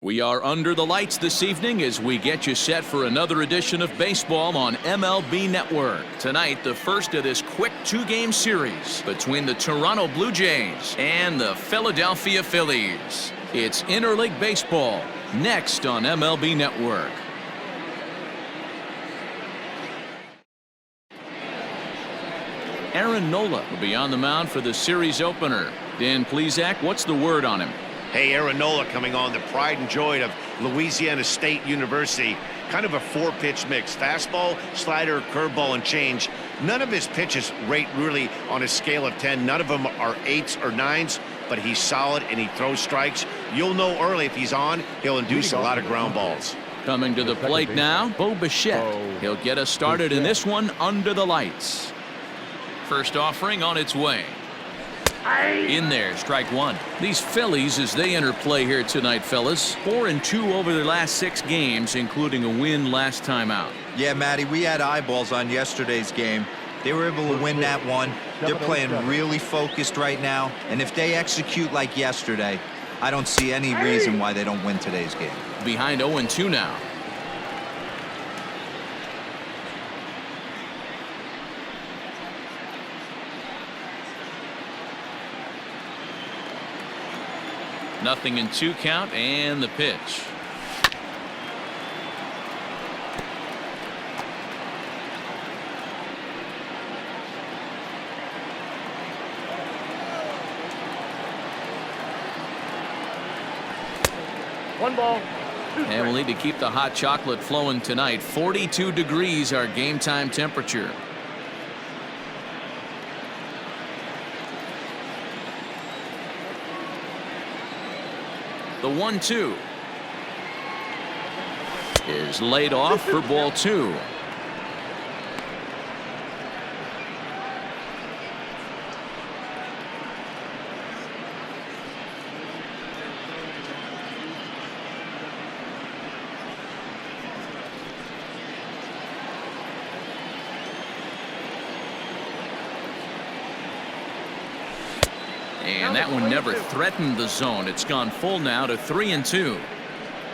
We are under the lights this evening as we get you set for another edition of baseball on MLB Network. Tonight, the first of this quick two-game series between the Toronto Blue Jays and the Philadelphia Phillies. It's interleague baseball next on MLB Network. Aaron Nola will be on the mound for the series opener. Dan Plesac, what's the word on him? Hey, Aaron Nola coming on, the pride and joy of Louisiana State University. Kind of a four-pitch mix. Fastball, slider, curveball, and change. None of his pitches rate really on a scale of 10. None of them are 8s or 9s, but he's solid and he throws strikes. You'll know early if he's on, he'll induce a lot of ground balls. Coming to the plate now, Bo Bichette. He'll get us started in this one under the lights. First offering on its way. In there, strike one. These Phillies, as they enter play here tonight, fellas, 4-2 over their last 6 games, including a win last time out. Yeah, Matty, we had eyeballs on yesterday's game. They were able to win that one. They're playing really focused right now, and if they execute like yesterday, I don't see any reason why they don't win today's game. Behind 0-2 now. Nothing in 2 count, and the pitch. One ball. And we'll need to keep the hot chocolate flowing tonight. 42 degrees our game time temperature. The 1-2 is laid off for ball 2. And that one never threatened the zone. It's gone full now to 3-2.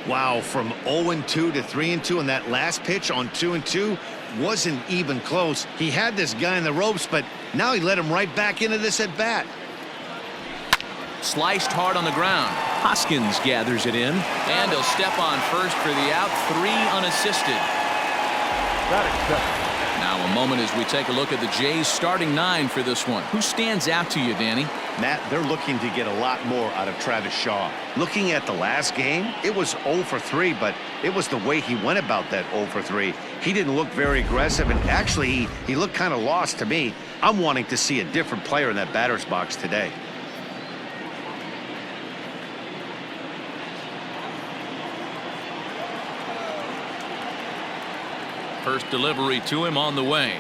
Wow, from 0-2 to 3-2, and that last pitch on 2-2 wasn't even close. He had this guy in the ropes, but now he let him right back into this at bat. Sliced hard on the ground. Hoskins gathers it in, and he'll step on first for the out. 3 unassisted. Now a moment as we take a look at the Jays starting 9 for this one. Who stands out to you, Danny? Matt, they're looking to get a lot more out of Travis Shaw. Looking at the last game, it was 0 for 3, but it was the way he went about that 0 for 3. He didn't look very aggressive, and actually he looked kind of lost to me. I'm wanting to see a different player in that batter's box today. First delivery to him on the way.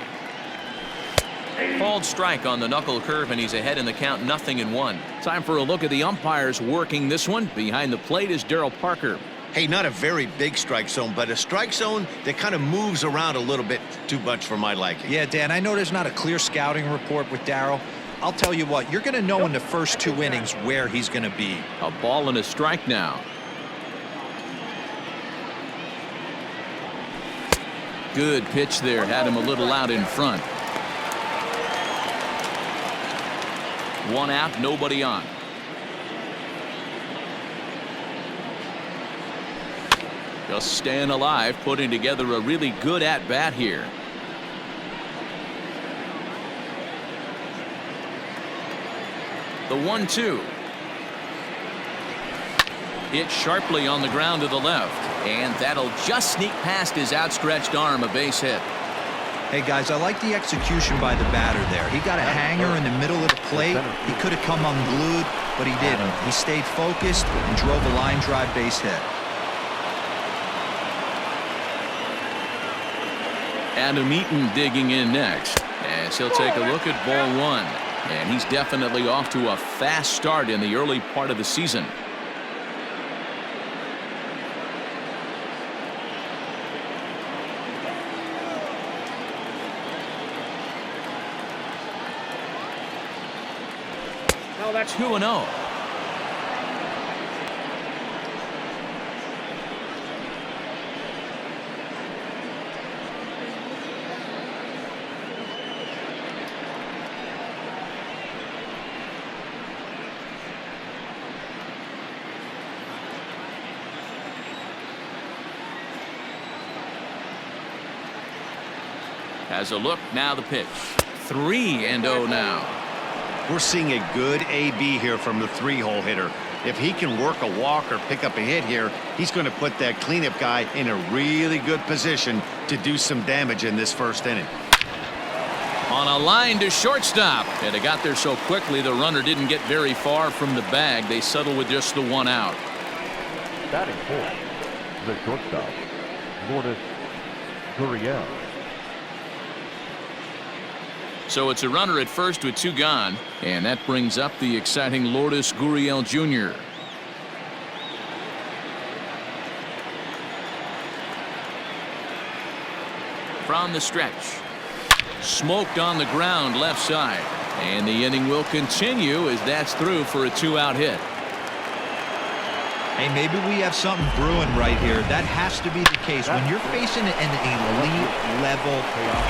Called strike on the knuckle curve, and he's ahead in the count, 0-1. Time for a look at the umpires working this one. Behind the plate is Darryl Parker. Hey, not a very big strike zone, but a strike zone that kind of moves around a little bit too much for my liking. Yeah, Dan, I know there's not a clear scouting report with Darryl. I'll tell you what, you're going to know in the first 2 innings where he's going to be. A ball and a strike now. Good pitch there, had him a little out in front. 1 out, nobody on. Just staying alive, putting together a really good at-bat here. The 1-2. Hit sharply on the ground to the left, and that'll just sneak past his outstretched arm, a base hit. Hey, guys, I like the execution by the batter there. He got a hanger in the middle of the plate. He could have come unglued, but he didn't. He stayed focused and drove a line drive base hit. Adam Eaton digging in next, as he'll take a look at ball 1. And he's definitely off to a fast start in the early part of the season. Now that's 2-0. Has a look. Now the pitch. 3-0 now. We're seeing a good AB here from the 3-hole hitter. If he can work a walk or pick up a hit here, he's going to put that cleanup guy in a really good position to do some damage in this first inning. On a line to shortstop, and it got there so quickly the runner didn't get very far from the bag. They settle with just the 1 out. Batting fourth, the shortstop, Lourdes Gurriel. So it's a runner at first with 2 gone, and that brings up the exciting Lourdes Gurriel Jr. From the stretch. Smoked on the ground left side, and the inning will continue as that's through for a 2-out hit. Hey, maybe we have something brewing right here. That has to be the case. When you're facing an elite level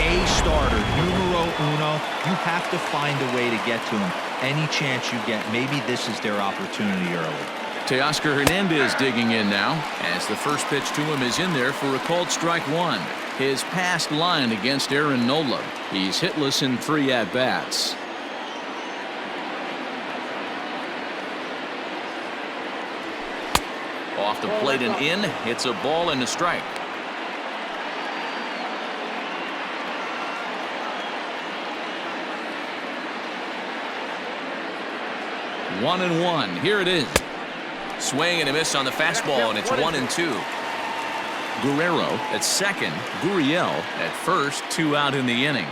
A starter, numero uno, you have to find a way to get to him. Any chance you get, maybe this is their opportunity early. Teoscar Hernandez digging in now as the first pitch to him is in there for a called strike 1. His past line against Aaron Nola. He's hitless in 3 at-bats. Off the plate and in. It's a ball and a strike. One and one. Here it is. Swing and a miss on the fastball, and it's 1-2. Guerrero at second. Gurriel at first. 2 out in the inning.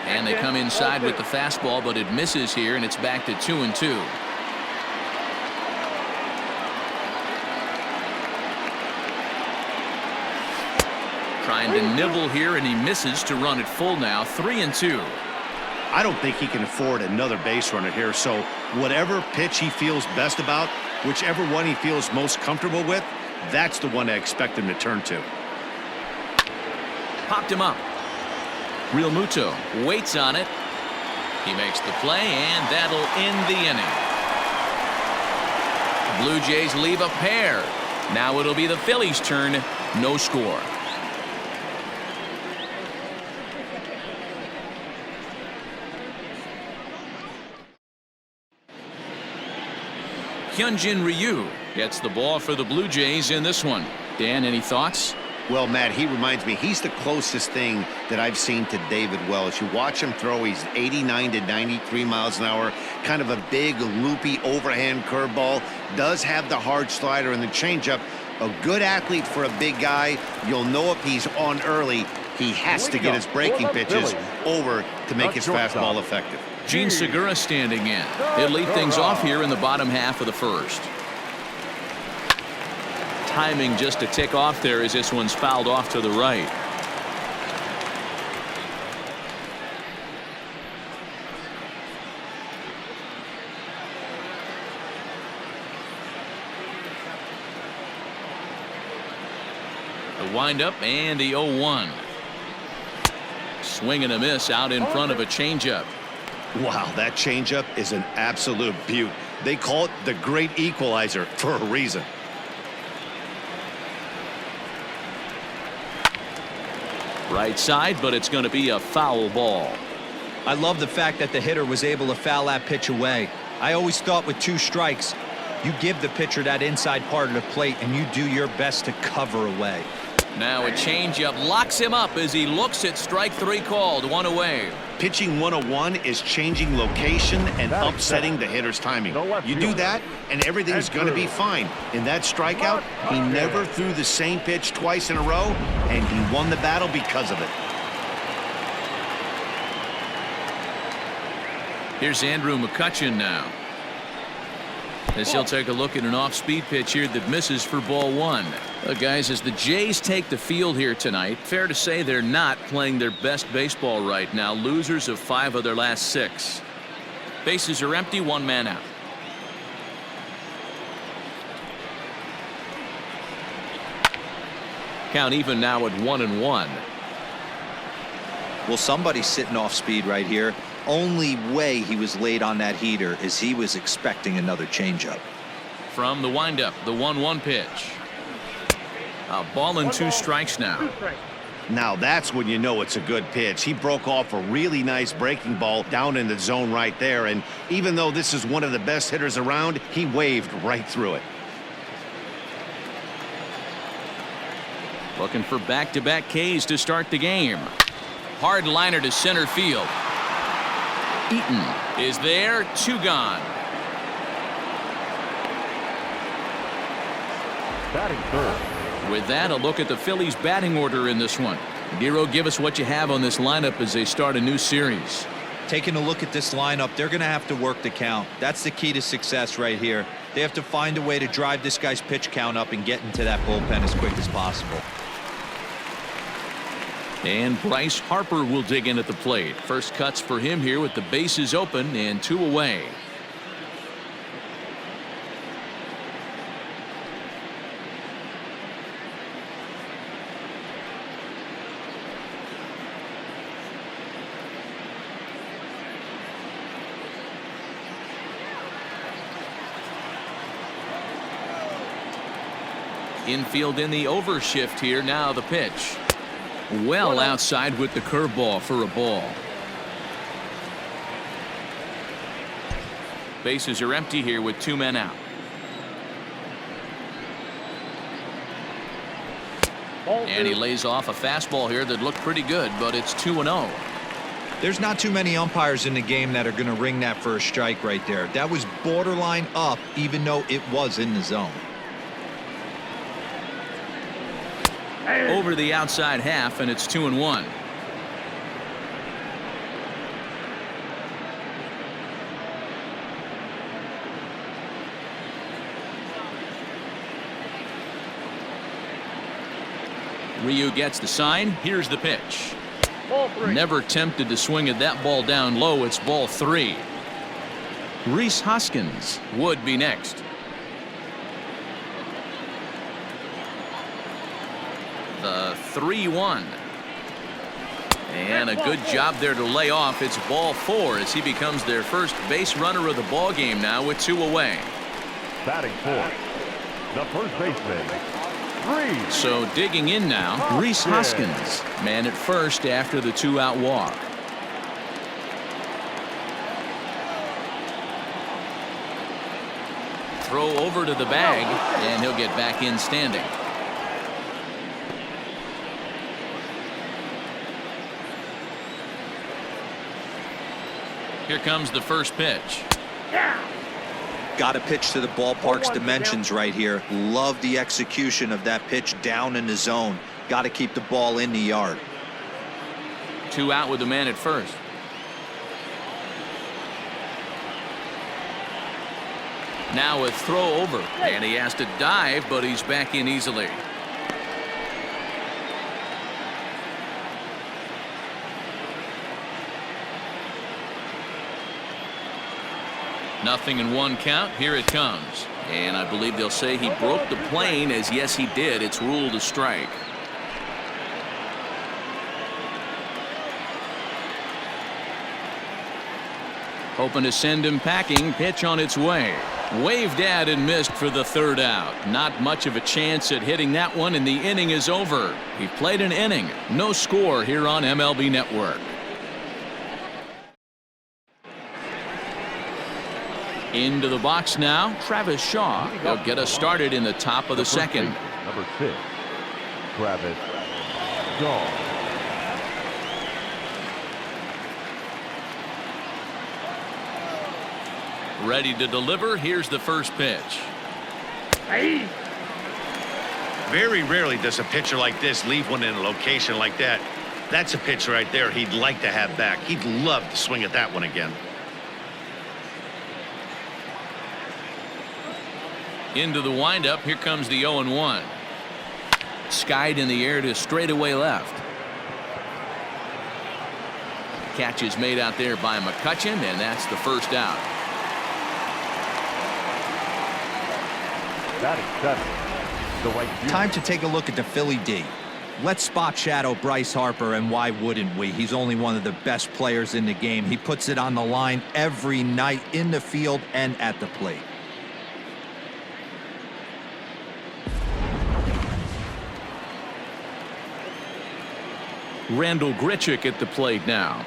And they come inside with the fastball, but it misses here, and it's back to 2-2. Trying to nibble here, and he misses to run it full now. 3-2. I don't think he can afford another base runner here, so whatever pitch he feels best about, whichever one he feels most comfortable with, that's the one I expect him to turn to. Popped him up. Real Muto waits on it. He makes the play, and that'll end the inning. Blue Jays leave a pair. Now it'll be the Phillies' turn. No score. Hyun-Jin Ryu gets the ball for the Blue Jays in this one. Dan, any thoughts? Well, Matt, he reminds me, he's the closest thing that I've seen to David Wells. You watch him throw, he's 89 to 93 miles an hour, kind of a big, loopy, overhand curveball, does have the hard slider and the changeup. A good athlete for a big guy. You'll know if he's on early, he has to get his breaking pitches over to make his fastball effective. Gene Segura standing in. He'll lead things off here in the bottom half of the first. Timing just a tick off there as this one's fouled off to the right. The windup and the 0-1. Swing and a miss out in front of a changeup. Wow, that changeup is an absolute beaut. They call it the great equalizer for a reason. Right side, but it's going to be a foul ball. I love the fact that the hitter was able to foul that pitch away. I always thought with 2 strikes, you give the pitcher that inside part of the plate and you do your best to cover away. Now a changeup locks him up as he looks at strike 3 called. 1 away. Pitching 101 is changing location and upsetting the hitter's timing. You do that, and everything's going to be fine. In that strikeout, he never threw the same pitch twice in a row, and he won the battle because of it. Here's Andrew McCutchen now, as he'll take a look at an off-speed pitch here that misses for ball 1. Guys, as the Jays take the field here tonight, fair to say they're not playing their best baseball right now. Losers of 5 of their last 6. Bases are empty, 1 man out. Count even now at 1-1. Well, somebody's sitting off speed right here. Only way he was late on that heater is he was expecting another changeup. From the windup, the 1-1 pitch. A ball and 2 strikes now. Now that's when you know it's a good pitch. He broke off a really nice breaking ball down in the zone right there, and even though this is one of the best hitters around, he waved right through it. Looking for back-to-back Ks to start the game. Hard liner to center field. Eaton is there, 2 gone. Batting third. With that, a look at the Phillies batting order in this one. Nero, give us what you have on this lineup as they start a new series. Taking a look at this lineup, they're going to have to work the count. That's the key to success right here. They have to find a way to drive this guy's pitch count up and get into that bullpen as quick as possible. And Bryce Harper will dig in at the plate. First cuts for him here with the bases open and 2 away. Infield in the overshift here. Now the pitch. Well outside with the curveball for a ball. Bases are empty here with 2 men out. And he lays off a fastball here that looked pretty good, but it's 2-0. There's not too many umpires in the game that are going to ring that first strike right there. That was borderline up, even though it was in the zone. Over the outside half, and it's 2-1. Ryu gets the sign. Here's the pitch. Never tempted to swing at that ball down low. It's ball 3. Rhys Hoskins would be next. The 3-1. And a good job there to lay off. It's ball 4 as he becomes their first base runner of the ball game now with 2 away. Batting fourth, the first baseman, Rhys. So digging in now, Rhys Hoskins, man at first after the 2-out walk. Throw over to the bag, and he'll get back in standing. Here comes the first pitch. Got to pitch to the ballpark's dimensions right here. Love the execution of that pitch down in the zone. Got to keep the ball in the yard. 2 out with the man at first. Now a throw over, and he has to dive, but he's back in easily. Nothing in 1 count. Here it comes. And I believe they'll say he broke the plane, as yes he did. It's ruled a strike. Hoping to send him packing. Pitch on its way. Waved at and missed for the 3rd out. Not much of a chance at hitting that one, and the inning is over. He played an inning. No score here on MLB Network. Into the box now, Travis Shaw. He'll get us started in the top of the 2nd. Number 6, Travis Shaw. Ready to deliver. Here's the first pitch. Very rarely does a pitcher like this leave one in a location like that. That's a pitch right there he'd like to have back. He'd love to swing at that one again. Into the windup. Here comes the 0-1. Skied in the air to straightaway left. Catch is made out there by McCutchen, and that's the 1st out. Batting 7, the right field. Time to take a look at the Philly D. Let's spot shadow Bryce Harper, and why wouldn't we? He's only one of the best players in the game. He puts it on the line every night in the field and at the plate. Randall Grichuk at the plate now,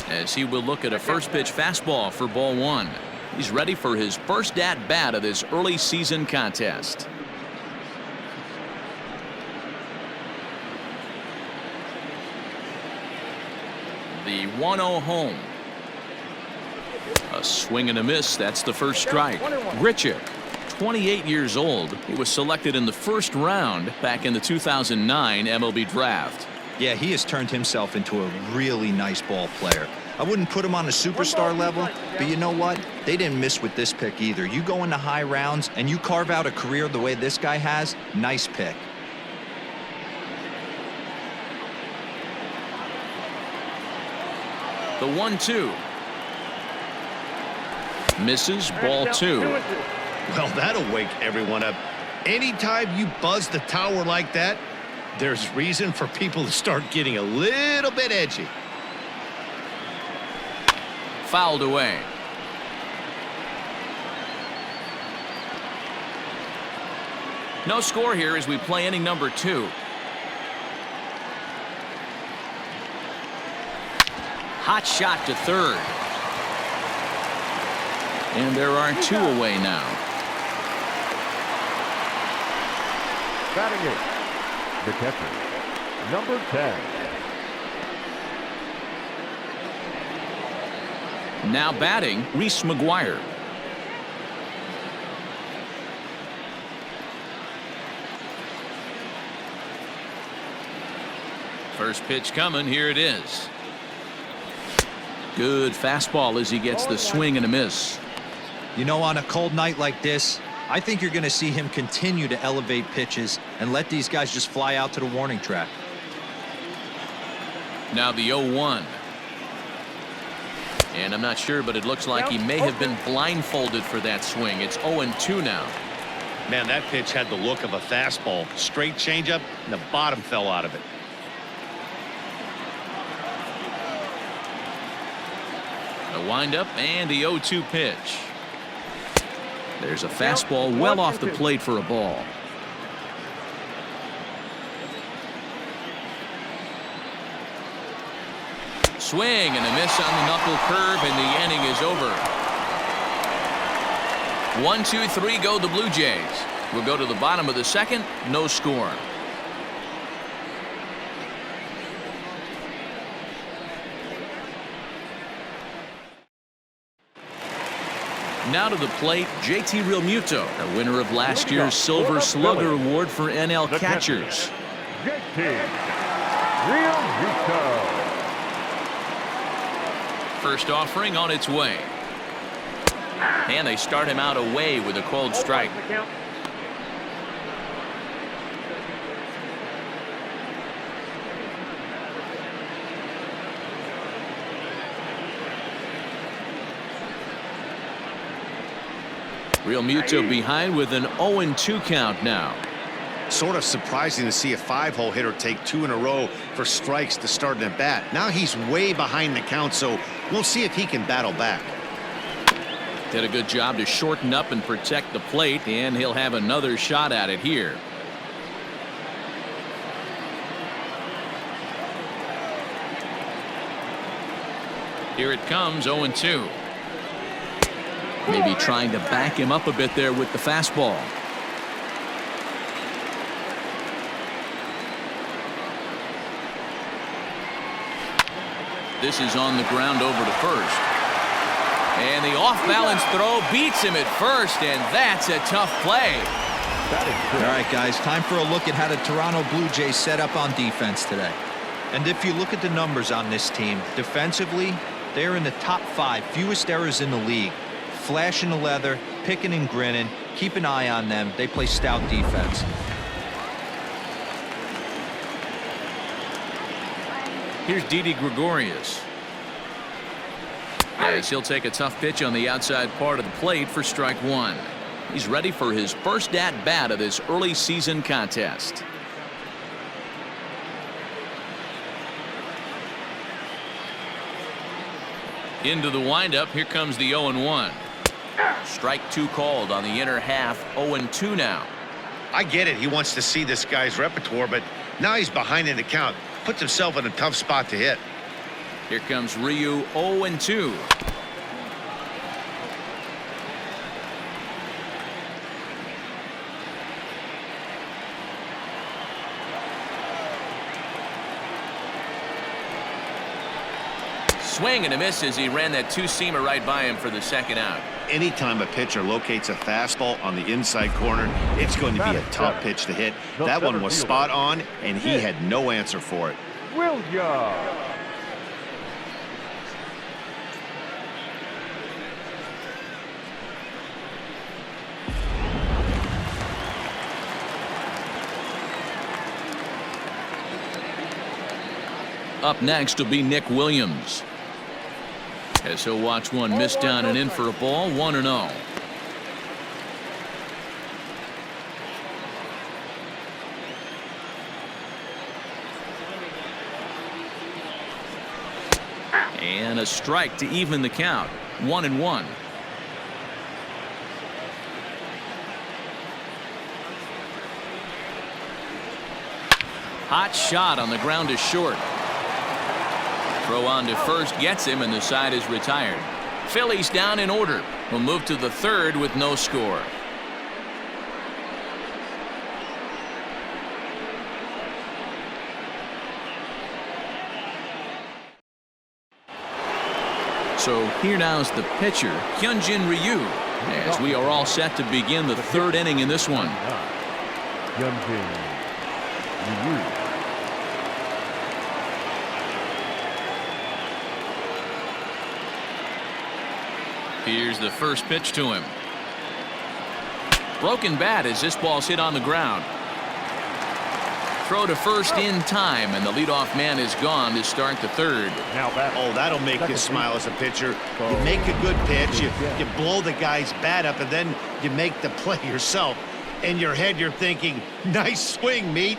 as he will look at a first pitch fastball for ball one. He's ready for his first at bat of this early season contest. The 1-0 home. A swing and a miss. That's the first strike. Grichuk, 28 years old. He was selected in the first round back in the 2009 MLB draft. Yeah, he has turned himself into a really nice ball player. I wouldn't put him on a superstar level, but you know what? They didn't miss with this pick either. You go into high rounds and you carve out a career the way this guy has, nice pick. The 1-2. Misses, ball two. Well, that'll wake everyone up. Anytime you buzz the tower like that, there's reason for people to start getting a little bit edgy. Fouled away. No score here as we play inning number 2. Hot shot to third. And there are 2 away now. Batting it, the catcher, number 10. Now batting, Reese McGuire. First pitch coming. Here it is. Good fastball as he gets the swing and a miss. You know, on a cold night like this, I think you're going to see him continue to elevate pitches and let these guys just fly out to the warning track. Now the 0-1. And I'm not sure, but it looks like he may have been blindfolded for that swing. It's 0-2 now. Man, that pitch had the look of a fastball. Straight changeup, and the bottom fell out of it. A windup and the 0-2 pitch. There's a fastball well off the plate for a ball. Swing and a miss on the knuckle curve, and the inning is over. 1, 2, 3 go the Blue Jays. We'll go to the bottom of the second. No score. Now to the plate, JT Realmuto, a winner of last year's Silver Slugger Award for NL catchers. JT Realmuto. First offering on its way. And they start him out away with a cold strike. Realmuto behind with an 0-2 count now. Sort of surprising to see a 5-hole hitter take 2 in a row for strikes to start an at bat. Now he's way behind the count, so we'll see if he can battle back. Did a good job to shorten up and protect the plate, and he'll have another shot at it here. Here it comes, 0-2. Maybe trying to back him up a bit there with the fastball. This is on the ground over to first. And the off-balance throw beats him at first, and that's a tough play. All right, guys, time for a look at how the Toronto Blue Jays set up on defense today. And if you look at the numbers on this team, defensively, they're in the top 5 fewest errors in the league. Flashing the leather, picking and grinning. Keep an eye on them. They play stout defense. Here's Didi Gregorius. As he'll take a tough pitch on the outside part of the plate for strike 1. He's ready for his first at bat of this early season contest. Into the windup. Here comes the 0-1. Strike 2 called on the inner half. 0-2 now. I get it. He wants to see this guy's repertoire, but now he's behind in the count. puts himself in a tough spot to hit. Here comes Ryu, 0-2. Swing and a miss as he ran that two-seamer right by him for the second out. Anytime a pitcher locates a fastball on the inside corner, it's going to be a tough pitch to hit. That one was spot on, and he had no answer for it. Wilmer. Up next will be Nick Williams, as he'll watch one miss down and in for a ball, 1-0. And a strike to even the count, 1-1. Hot shot on the ground is short. Throw on to first gets him, and the side is retired. Phillies down in order. We'll move to the third with no score. So here now is the pitcher, Hyun-Jin Ryu, as we are all set to begin the third inning in this one. Hyun-Jin Ryu. Here's the first pitch to him. Broken bat as this ball's hit on the ground. Throw to first in time, and the leadoff man is gone to start the third. Oh, that'll make you smile as a pitcher. You make a good pitch, you blow the guy's bat up, and then you make the play yourself. In your head, you're thinking, nice swing, meat.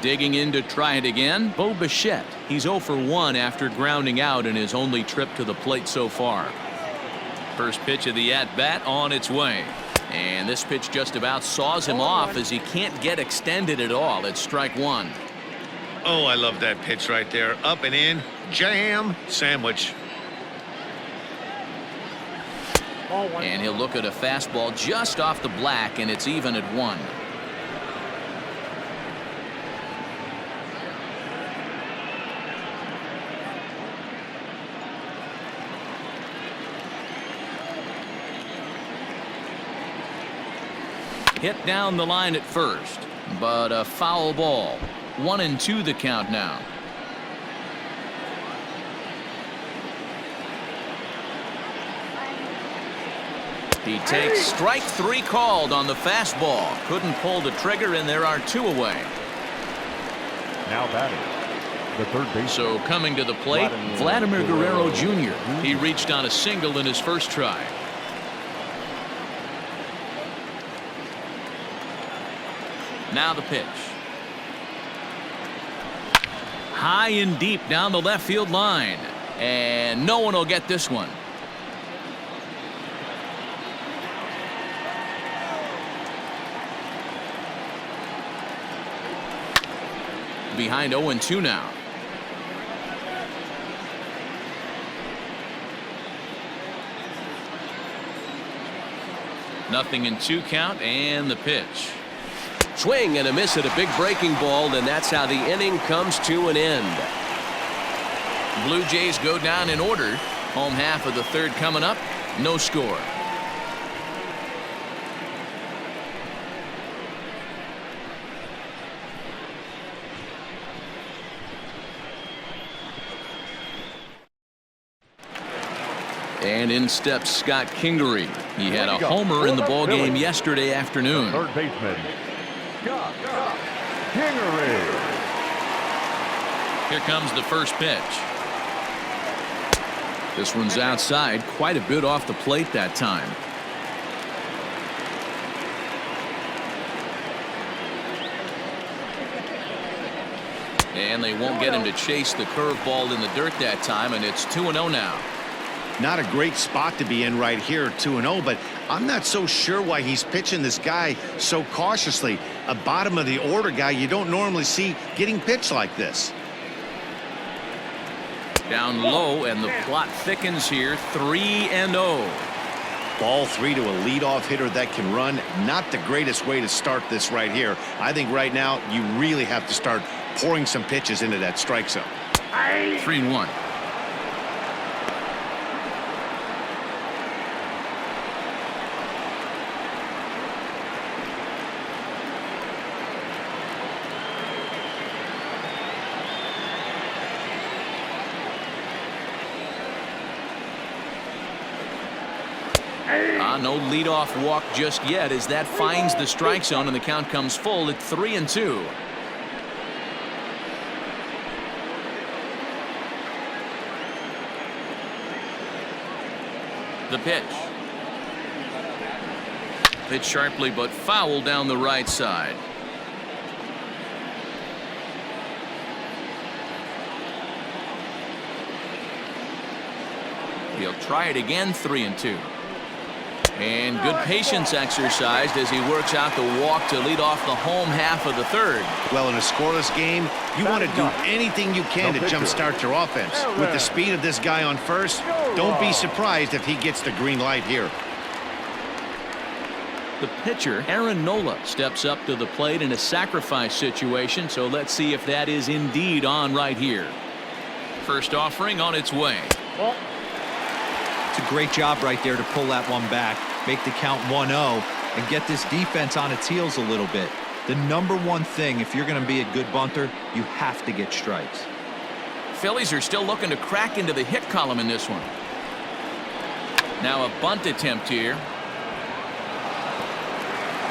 Digging in to try it again, Bo Bichette. He's 0 for 1 after grounding out in his only trip to the plate so far. First pitch of the at-bat on its way. And this pitch just about saws him off as he can't get extended at all. It's strike one. Oh, I love that pitch right there. Up and in, jam, sandwich. And he'll look at a fastball just off the black, and it's even at 1. Hit down the line at first, but a foul ball. 1-2 the count now. He takes strike 3 called on the fastball. Couldn't pull the trigger, and there are 2 away. Now batting, the third baseman. So coming to the plate, Vladimir Guerrero Jr. He reached on a single in his first try. Now the pitch. High and deep down the left field line. And no one will get this one. Behind 0-2 now. Nothing in 2 count, and the pitch. Swing and a miss at a big breaking ball, and that's how the inning comes to an end. Blue Jays go down in order. Home half of the third coming up. No score. And in steps Scott Kingery. He had a homer in the ballgame yesterday afternoon. Third baseman, Scott Kingery. Here comes the first pitch. This one's outside, quite a bit off the plate that time. And they won't get him to chase the curveball in the dirt that time, and it's 2-0 now. Not a great spot to be in right here, 2-0, but I'm not so sure why he's pitching this guy so cautiously. A bottom of the order guy you don't normally see getting pitched like this. Down low, and the plot thickens here. 3-0. Ball 3 to a leadoff hitter that can run. Not the greatest way to start this right here. I think right now you really have to start pouring some pitches into that strike zone. 3-1. No leadoff walk just yet as that finds the strike zone, and the count comes full at 3-2. The pitch. Pitch sharply but foul down the right side. He'll try it again. 3-2. And good patience exercised as he works out the walk to lead off the home half of the third. Well, in a scoreless game, you want to do anything you can to jumpstart your offense. With the speed of this guy on first, don't be surprised if he gets the green light here. The pitcher, Nola, steps up to the plate in a sacrifice situation, so let's see if that is indeed on right here. First offering on its way. It's a great job right there to pull that one back, make the count 1-0, and get this defense on its heels a little bit. The number one thing, if you're going to be a good bunter, you have to get strikes. Phillies are still looking to crack into the hit column in this one. Now a bunt attempt here.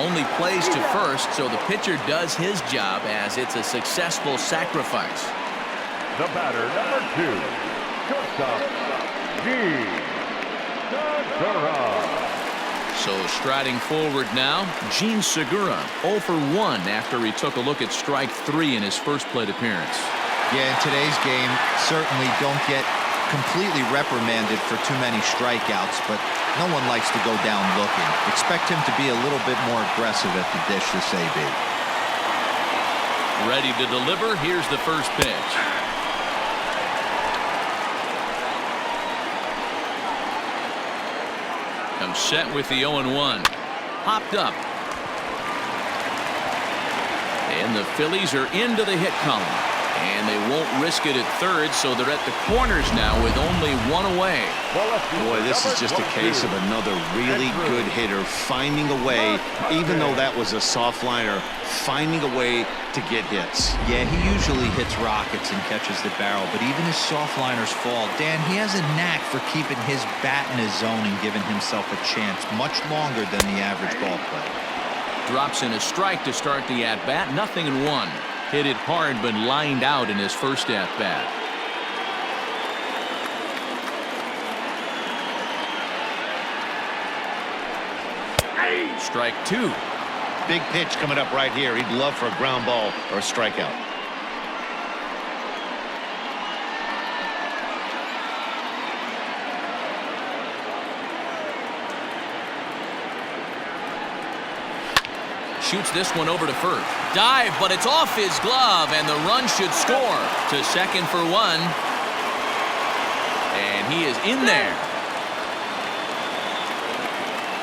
Only plays to first, so the pitcher does his job as it's a successful sacrifice. The batter, number 2, shortstop, So striding forward now, Jean Segura, 0 for 1 after he took a look at strike 3 in his first plate appearance. Yeah, in today's game, certainly don't get completely reprimanded for too many strikeouts, but no one likes to go down looking. Expect him to be a little bit more aggressive at the dish this AB. Ready to deliver. Here's the first pitch. Comes set with the 0-1. Popped up. And the Phillies are into the hit column. And they won't risk it at third, so they're at the corners now with only 1 away. Boy, this is just a case of another really good hitter finding a way, even though that was a soft liner, finding a way to get hits. Yeah, he usually hits rockets and catches the barrel, but even his soft liners fall. Dan, he has a knack for keeping his bat in his zone and giving himself a chance much longer than the average ball player. Drops in a strike to start the at-bat. 0-1. Hit it hard, but lined out in his first at-bat. Strike 2. Big pitch coming up right here. He'd love for a ground ball or a strikeout. Shoots this one over to first. Dive, but it's off his glove, and the run should score. To second for 1. And he is in there.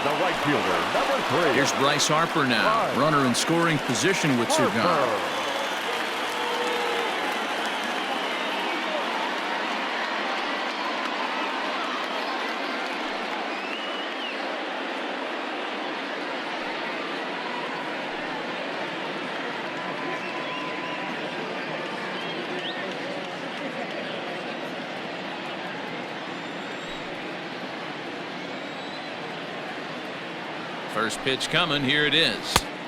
the right fielder, number 3. Here's Bryce Harper now. Runner in scoring position with Segura. First pitch coming. Here it is.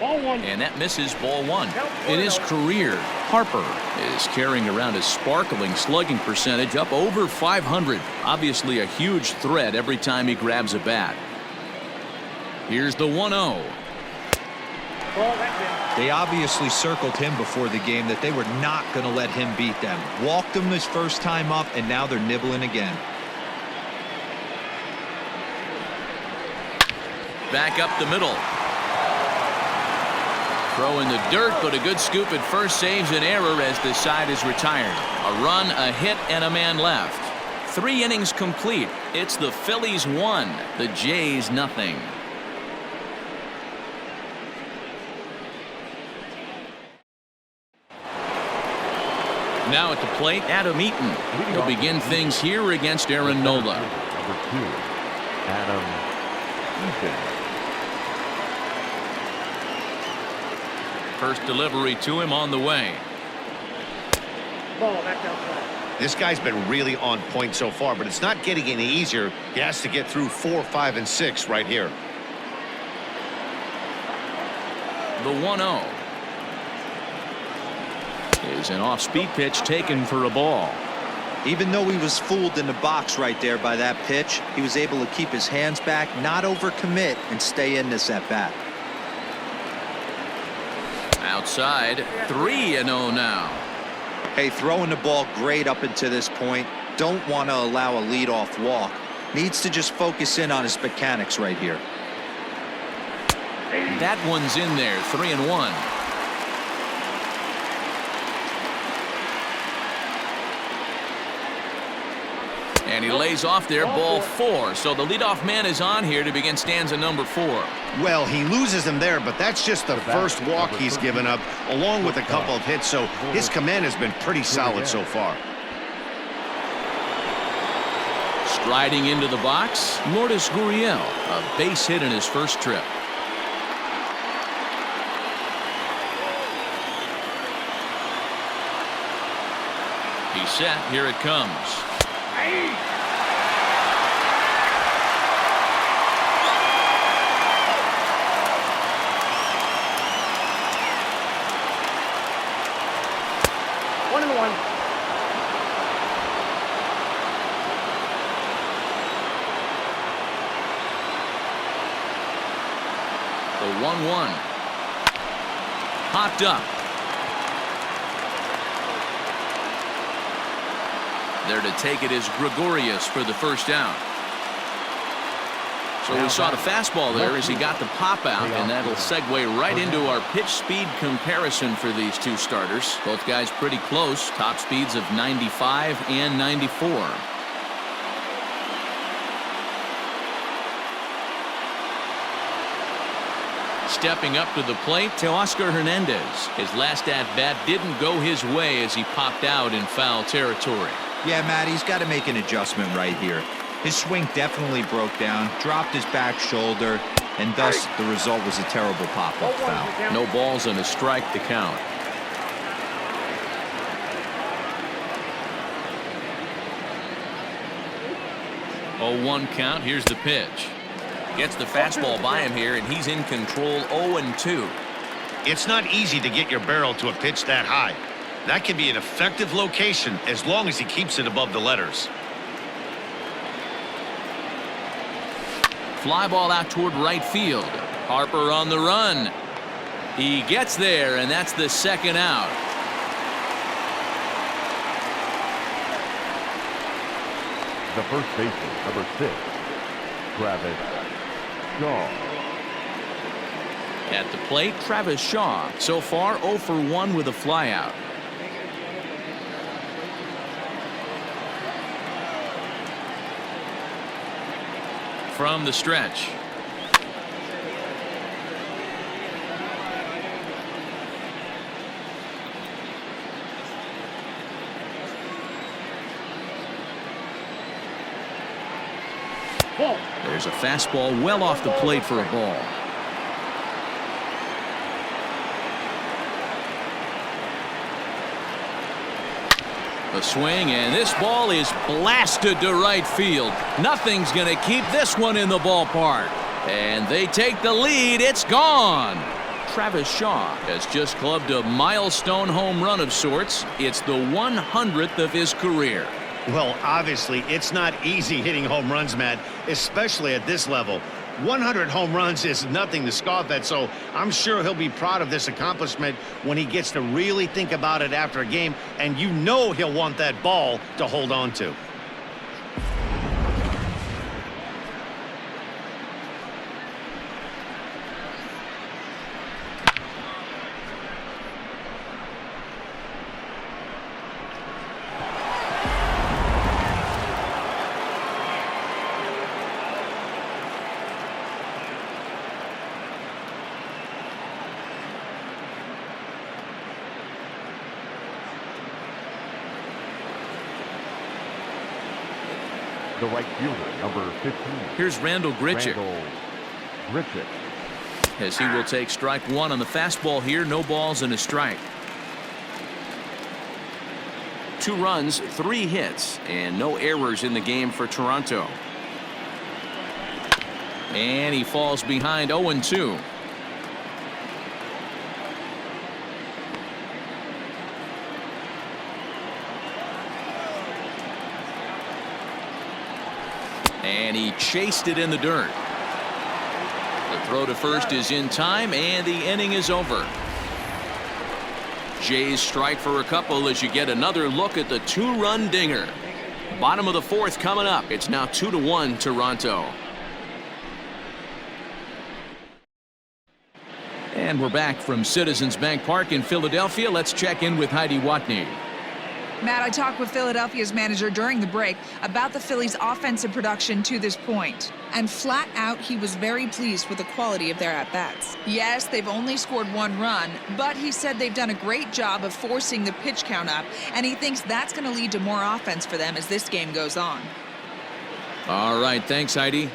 And that misses, ball 1. In his career, Harper is carrying around a sparkling slugging percentage up over 500. Obviously a huge threat every time he grabs a bat. Here's the 1-0. They obviously circled him before the game that they were not going to let him beat them. Walked him his first time up, and now they're nibbling again. back up the middle. Throw in the dirt, but a good scoop at first saves an error as the side is retired. A run, a hit, and a man left. 3 innings complete. It's the Phillies 1, the Jays nothing. Now at the plate, Adam Eaton. He'll begin things here against Aaron Nola. Number 2, Adam Eaton. First delivery to him on the way. Ball back outside. This guy's been really on point so far, but it's not getting any easier. He has to get through 4, 5, and 6 right here. The 1-0 is an off-speed pitch taken for a ball. Even though he was fooled in the box right there by that pitch, he was able to keep his hands back, not overcommit, and stay in this at bat. Outside, 3-0 now. Hey, throwing the ball great up until this point. Don't want to allow a leadoff walk. Needs to just focus in on his mechanics right here. That one's in there, 3-1. And he lays off there, ball 4. So the leadoff man is on here to begin stanza number 4. Well, he loses him there, but that's just the first walk he's given up, along with a couple of hits, so his command has been pretty solid so far. Striding into the box, Lourdes Gurriel, a base hit in his first trip. He's set, here it comes. One and one. The 1-1. Popped up. There to take it is Gregorius for the first down. So we saw the fastball there as he got the pop out, and that'll segue right into our pitch speed comparison for these two starters. Both guys pretty close, top speeds of 95 and 94. Stepping up to the plate, Teoscar Hernandez. His last at-bat didn't go his way as he popped out in foul territory. Yeah, Matt, he's got to make an adjustment right here. His swing definitely broke down, dropped his back shoulder, and thus the result was a terrible pop-up foul. No balls and a strike to count. Oh, 1 count. Here's the pitch. Gets the fastball by him here, and he's in control. 0-2. It's not easy to get your barrel to a pitch that high. That can be an effective location as long as he keeps it above the letters. Fly ball out toward right field. Harper on the run. He gets there, and that's the second out. The first baseman, number 6, Travis Shaw. At the plate, Travis Shaw. So far, 0 for 1 with a flyout. From the stretch. There's a fastball well off the plate for a ball. A swing, and this ball is blasted to right field. Nothing's going to keep this one in the ballpark. And they take the lead. It's gone. Travis Shaw has just clubbed a milestone home run of sorts. It's the 100th of his career. Well, obviously, it's not easy hitting home runs, Matt, especially at this level. 100 home runs is nothing to scoff at, so I'm sure he'll be proud of this accomplishment when he gets to really think about it after a game, and you know he'll want that ball to hold on to. The right fielder, number 15. Here's Randall Grichuk. Randall Grichuk. As he will take strike one on the fastball here. No balls and a strike. 2 runs, 3 hits, and no errors in the game for Toronto. And he falls behind 0-2. And he chased it in the dirt. The throw to first is in time, and the inning is over. Jays strike for a couple as you get another look at the 2-run dinger. Bottom of the 4th coming up. It's now 2-1 Toronto. And we're back from Citizens Bank Park in Philadelphia. Let's check in with Heidi Watney. Matt, I talked with Philadelphia's manager during the break about the Phillies' offensive production to this point. And flat out, he was very pleased with the quality of their at-bats. Yes, they've only scored 1 run, but he said they've done a great job of forcing the pitch count up, and he thinks that's going to lead to more offense for them as this game goes on. All right, thanks, Heidi.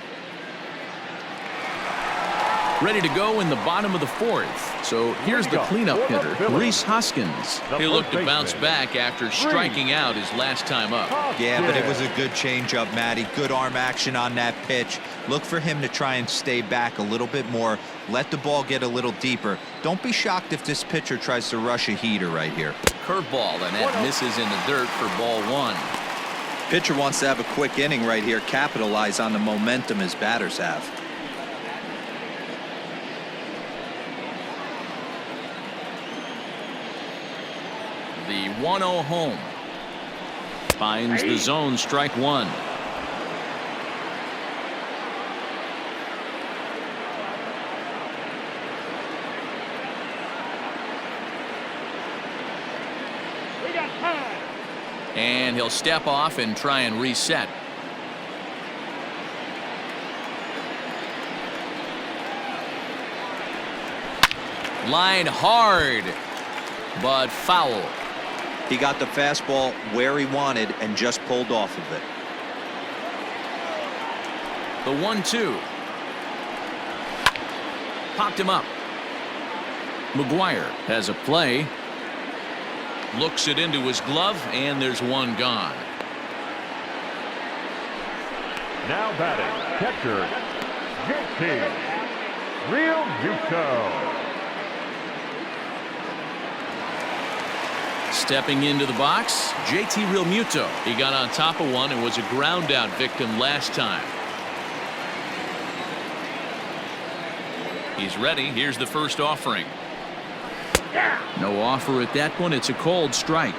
Ready to go in the bottom of the 4th. So here's the cleanup hitter, Rhys Hoskins. He'll look to bounce back after striking out his last time up. Yeah, but it was a good changeup, Matty. Good arm action on that pitch. Look for him to try and stay back a little bit more. Let the ball get a little deeper. Don't be shocked if this pitcher tries to rush a heater right here. Curveball, and that misses in the dirt for ball 1. Pitcher wants to have a quick inning right here. Capitalize on the momentum his batters have. The 1-0 home. Finds the zone, strike 1. And he'll step off and try and reset. Line hard, but foul. He got the fastball where he wanted and just pulled off of it. The 1-2. Popped him up. McGuire has a play. Looks it into his glove, and there's one gone. Now batting, catcher, JT Realmuto. Stepping into the box, JT Realmuto. He got on top of one and was a ground out victim last time. He's ready. Here's the first offering. No offer at that one. It's a cold strike.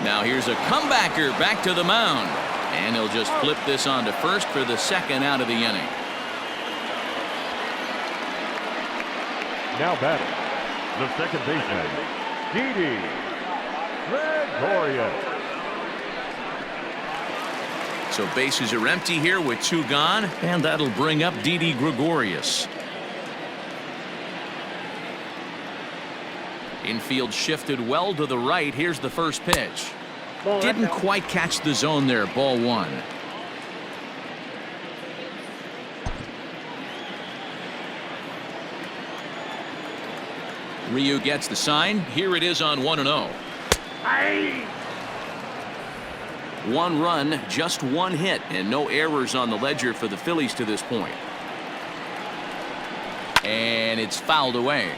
Now here's a comebacker back to the mound. And he'll just flip this on to first for the second out of the inning. Now batting, the second baseman, Didi Gregorius. So bases are empty here with 2 gone, and that'll bring up Didi Gregorius. Infield shifted well to the right. Here's the first pitch. Didn't quite catch the zone there. Ball 1. Ryu gets the sign. Here it is on 1-0. 1 run, just 1 hit, and no errors on the ledger for the Phillies to this point. And it's fouled away.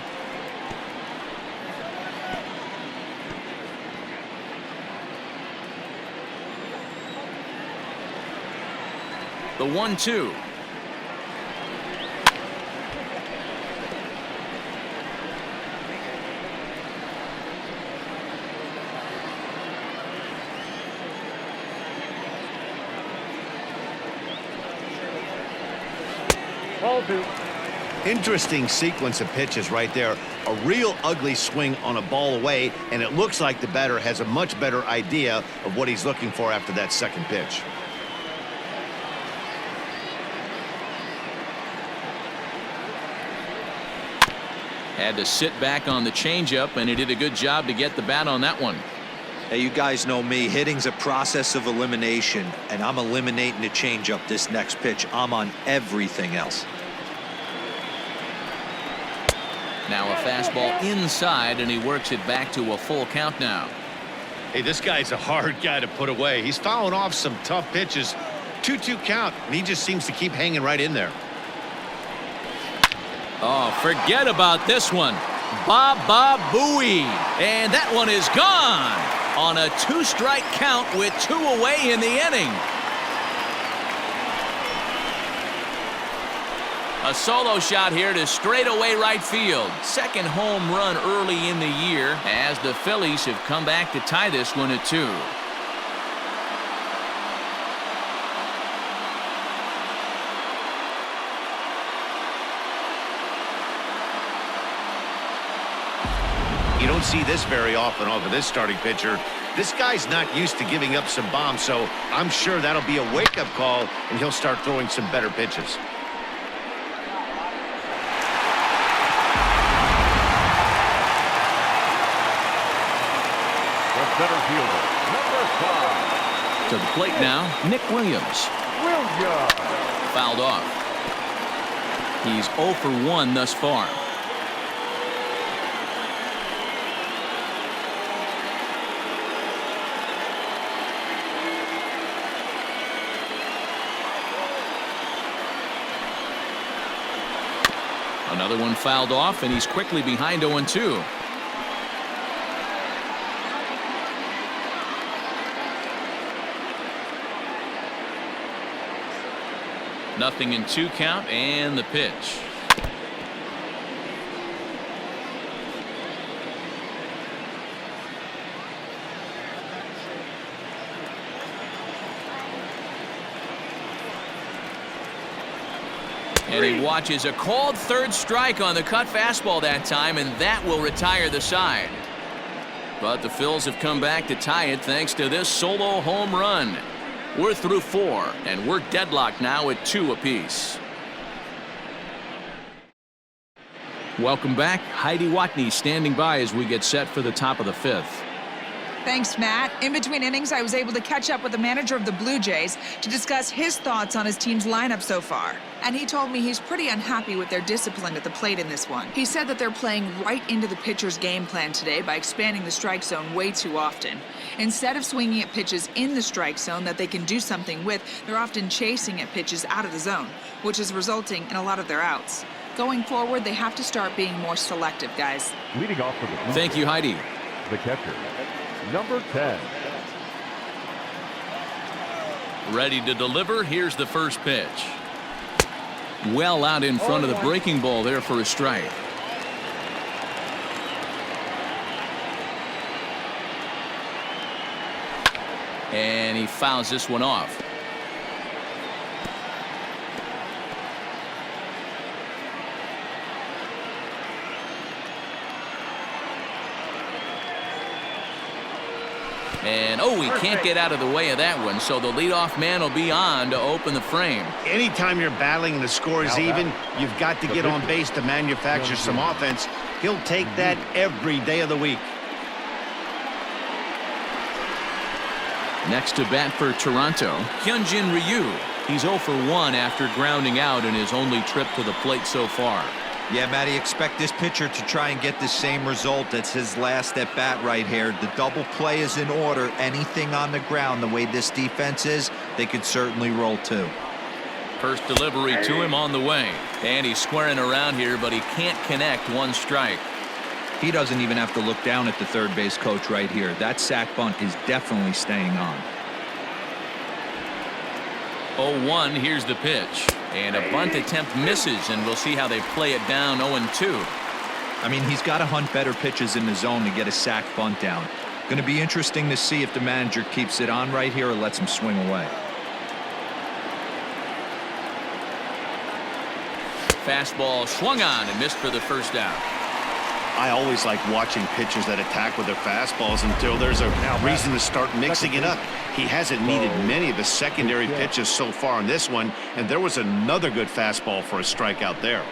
The 1-2. Interesting sequence of pitches right there. A real ugly swing on a ball away, and it looks like the batter has a much better idea of what he's looking for after that second pitch. Had to sit back on the changeup, and he did a good job to get the bat on that one. Hey, you guys know me. Hitting's a process of elimination, and I'm eliminating the changeup this next pitch. I'm on everything else. Now a fastball inside, and he works it back to a full count now. Hey, this guy's a hard guy to put away. He's fouling off some tough pitches. 2-2 count, and he just seems to keep hanging right in there. Oh, forget about this one. Baba Booey. And that one is gone on a 2-strike count with 2 away in the inning. A solo shot here to straightaway right field. Second home run early in the year as the Phillies have come back to tie this one at 2. You don't see this very often off of this starting pitcher. This guy's not used to giving up some bombs, so I'm sure that'll be a wake-up call, and he'll start throwing some better pitches. The center fielder, number 5. To the plate now, Nick Williams. Williams. Fouled off. He's 0 for 1 thus far. Another one fouled off, and he's quickly behind 0-2. Nothing in 2 count, and the pitch. And he watches a called 3rd strike on the cut fastball that time, and that will retire the side. But the Phils have come back to tie it thanks to this solo home run. We're through 4, and we're deadlocked now at 2 apiece. Welcome back. Heidi Watney standing by as we get set for the top of the 5th. Thanks, Matt. In between innings, I was able to catch up with the manager of the Blue Jays to discuss his thoughts on his team's lineup so far. And he told me he's pretty unhappy with their discipline at the plate in this one. He said that they're playing right into the pitcher's game plan today by expanding the strike zone way too often. Instead of swinging at pitches in the strike zone that they can do something with, they're often chasing at pitches out of the zone, which is resulting in a lot of their outs. Going forward, they have to start being more selective, guys. Leading off for the Blue Thank you, Heidi. the catcher, number 10. Ready to deliver. Here's the first pitch. Well out in front of the breaking ball there for a strike. And he fouls this one off. And oh, he can't get out of the way of that one, so the leadoff man will be on to open the frame. Anytime you're battling and the score is even, you've got to get on base to manufacture some offense. He'll take that every day of the week. Next to bat for Toronto, Hyun-Jin Ryu. He's 0 for 1 after grounding out in his only trip to the plate so far. Yeah, Matty, expect this pitcher to try and get the same result as his last at bat right here. The double play is in order. Anything on the ground, the way this defense is, they could certainly roll too. First delivery to him on the way. And he's squaring around here, but he can't connect. 1 strike. He doesn't even have to look down at the third base coach right here. That sac bunt is definitely staying on. 0-1, here's the pitch. And a bunt attempt misses, and we'll see how they play it down 0-2. I mean, he's got to hunt better pitches in the zone to get a sac bunt down. Going to be interesting to see if the manager keeps it on right here or lets him swing away. Fastball swung on and missed for the first out. I always like watching pitchers that attack with their fastballs until there's a reason to start mixing it up. He hasn't needed many of the secondary pitches so far in this one, and there was another good fastball for a strikeout there.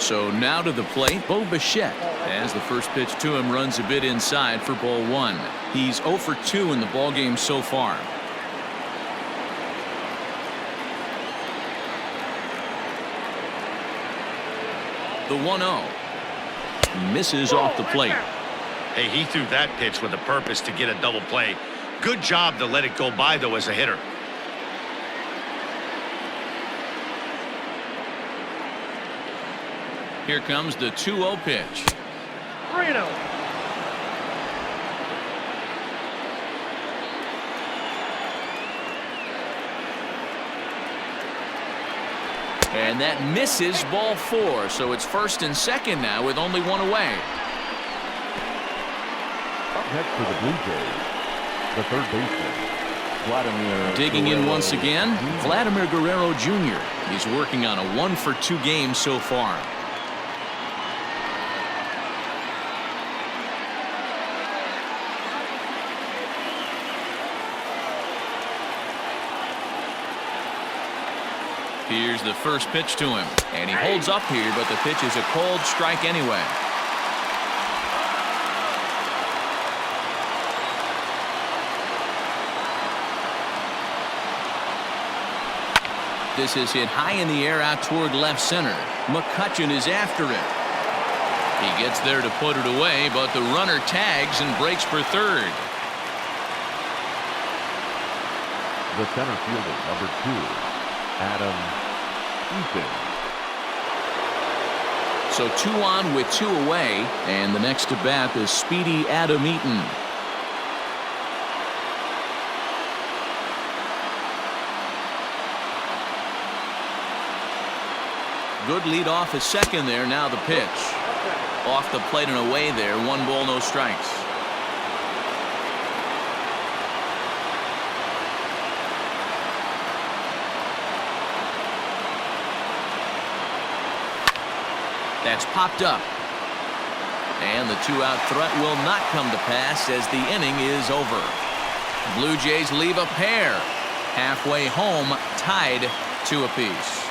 So now to the plate, Bo Bichette, as the first pitch to him runs a bit inside for ball 1. He's 0 for 2 in the ballgame so far. The 1-0 misses off the plate. Hey, he threw that pitch with a purpose to get a double play. Good job to let it go by, though, as a hitter. Here comes the 2-0 pitch. And that misses ball 4, so it's first and second now with only one away. Up next for the Blue Jays, the third baseman, Vladimir. Digging in once again, Vladimir Guerrero Jr. He's working on a 1 for 2 game so far. Here's the first pitch to him, and he holds up here, but the pitch is a cold strike anyway. This is hit high in the air out toward left center. McCutchen is after it. He gets there to put it away, but the runner tags and breaks for third. The center fielder, number 2, Adam Eaton. So 2 on with 2 away, and the next to bat is speedy Adam Eaton. Good lead off his second there. Now the pitch. Off the plate and away there. 1 ball, no strikes. That's popped up. And the 2-out threat will not come to pass as the inning is over. Blue Jays leave a pair. Halfway home, tied 2 apiece.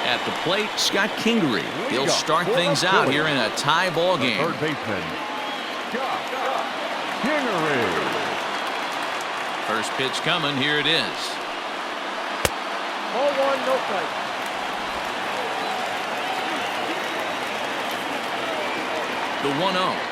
At the plate, Scott Kingery. He'll start things out here in a tie ball game. Third baseman, Scott Kingery. First pitch coming. Here it is. Ball 1, no strike. The 1-0.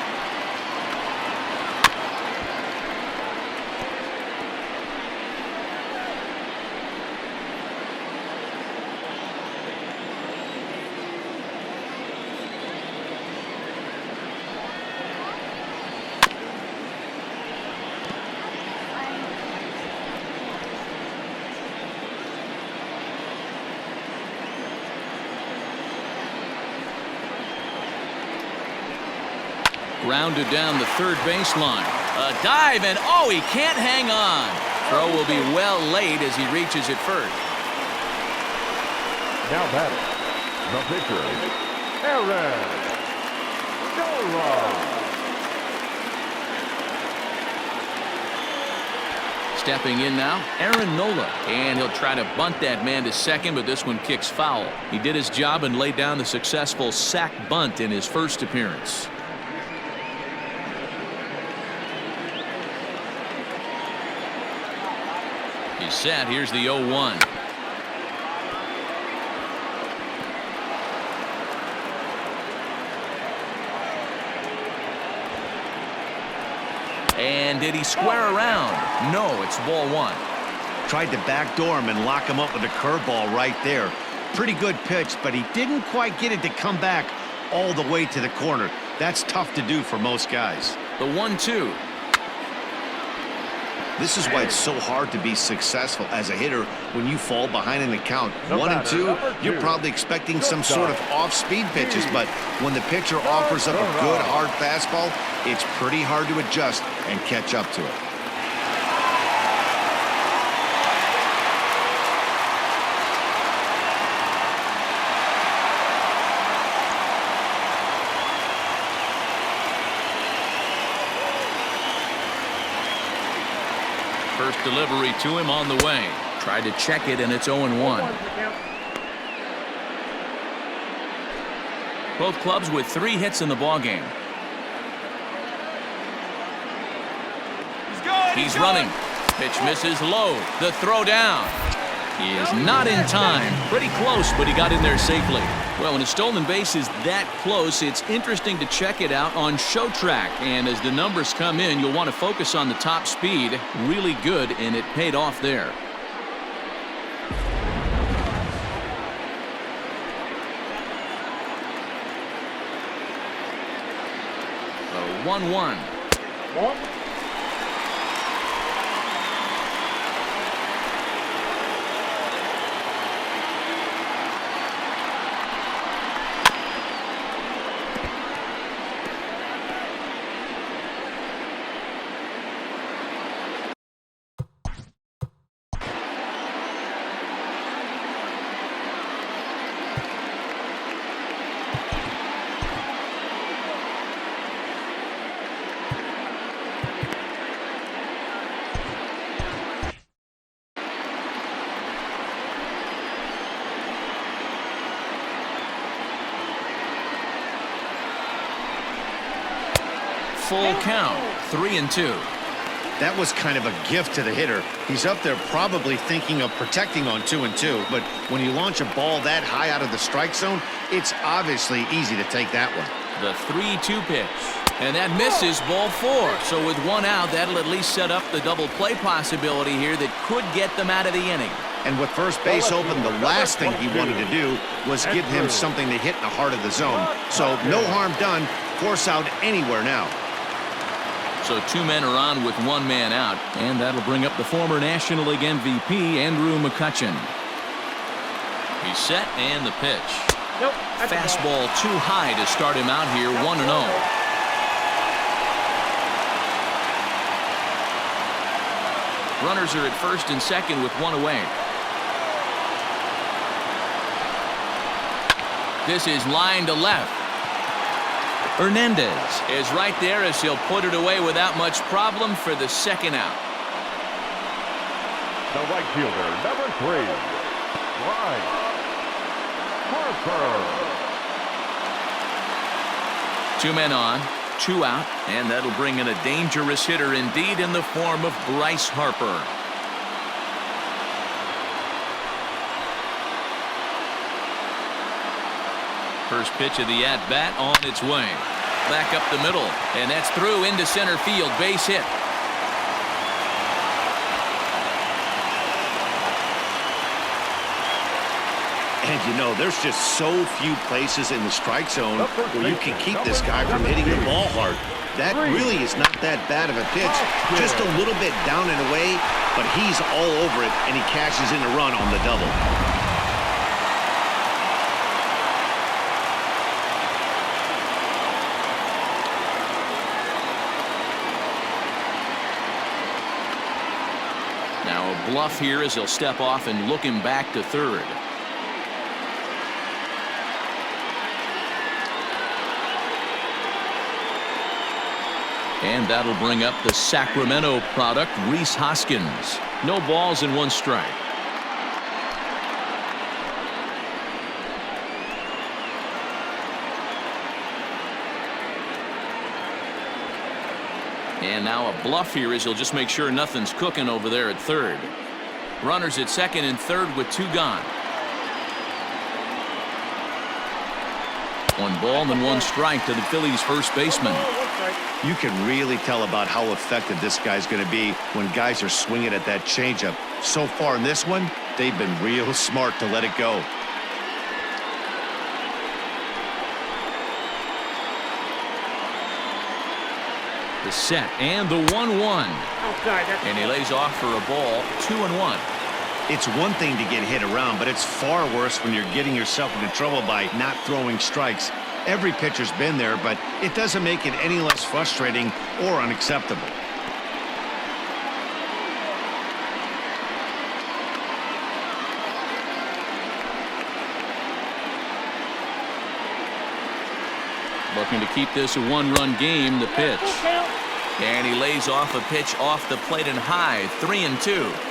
Grounded down the third baseline. A dive, and oh, he can't hang on. Throw will be well late as he reaches it first. Now batting, the pitcher, Aaron Nola. Stepping in now, Aaron Nola, and he'll try to bunt that man to second, but this one kicks foul. He did his job and laid down the successful sac bunt in his first appearance. He's set. Here's the 0-1. And did he square around? No, it's ball 1. Tried to backdoor him and lock him up with a curveball right there. Pretty good pitch, but he didn't quite get it to come back all the way to the corner. That's tough to do for most guys. The 1-2. This is why it's so hard to be successful as a hitter when you fall behind in the count. The 1 and batter, 2, number 2, you're probably expecting some sort of off-speed pitches, but when the pitcher offers up a good hard fastball, it's pretty hard to adjust and catch up to it. delivery to him on the way. Tried to check it, and it's 0-1. Both clubs with 3 hits in the ballgame. He's running. Pitch misses low. The throw down. He is not in time. Pretty close, but he got in there safely. Well, when a stolen base is that close, it's interesting to check it out on Show20. And as the numbers come in, you'll want to focus on the top speed. Really good, and it paid off there. A 1-1. Full count, 3-2. That was kind of a gift to the hitter. He's up there probably thinking of protecting on 2-2, but when you launch a ball that high out of the strike zone, it's obviously easy to take that one. The 3-2 pitch. And that misses, ball 4. So with 1 out, that'll at least set up the double play possibility here that could get them out of the inning. And with first base open, the last thing he wanted to do was give him something to hit in the heart of the zone. So no harm done. Force out anywhere now. So 2 men are on with 1 man out, and that'll bring up the former National League MVP, Andrew McCutchen. He's set, and the pitch. Nope, fastball too high to start him out here, 1-0. Runners are at first and second with 1 away. This is line to left. Hernandez is right there as he'll put it away without much problem for the 2nd out. The right fielder, number 3, Bryce Harper. 2 men on, 2 out, and that'll bring in a dangerous hitter indeed in the form of Bryce Harper. First pitch of the at-bat on its way. Back up the middle, and that's through into center field. Base hit. And you know, there's just so few places in the strike zone where you can keep this guy from hitting the ball hard. That really is not that bad of a pitch. Just a little bit down and away, but he's all over it, and he cashes in a run on the double. Now a bluff here as he'll step off and look him back to third. And that'll bring up the Sacramento product, Rhys Hoskins. No balls and 1 strike. And now a bluff here as he'll just make sure nothing's cooking over there at third. Runners at second and third with 2 gone. 1 ball and 1 strike to the Phillies first baseman. You can really tell about how effective this guy's going to be when guys are swinging at that changeup. So far in this one, they've been real smart to let it go. The set and the 1-1. And he lays off for a ball, 2-1. It's one thing to get hit around, but it's far worse when you're getting yourself into trouble by not throwing strikes. Every pitcher's been there, but it doesn't make it any less frustrating or unacceptable. Looking to keep this a 1-run game. The pitch. And he lays off a pitch off the plate and high, 3-2.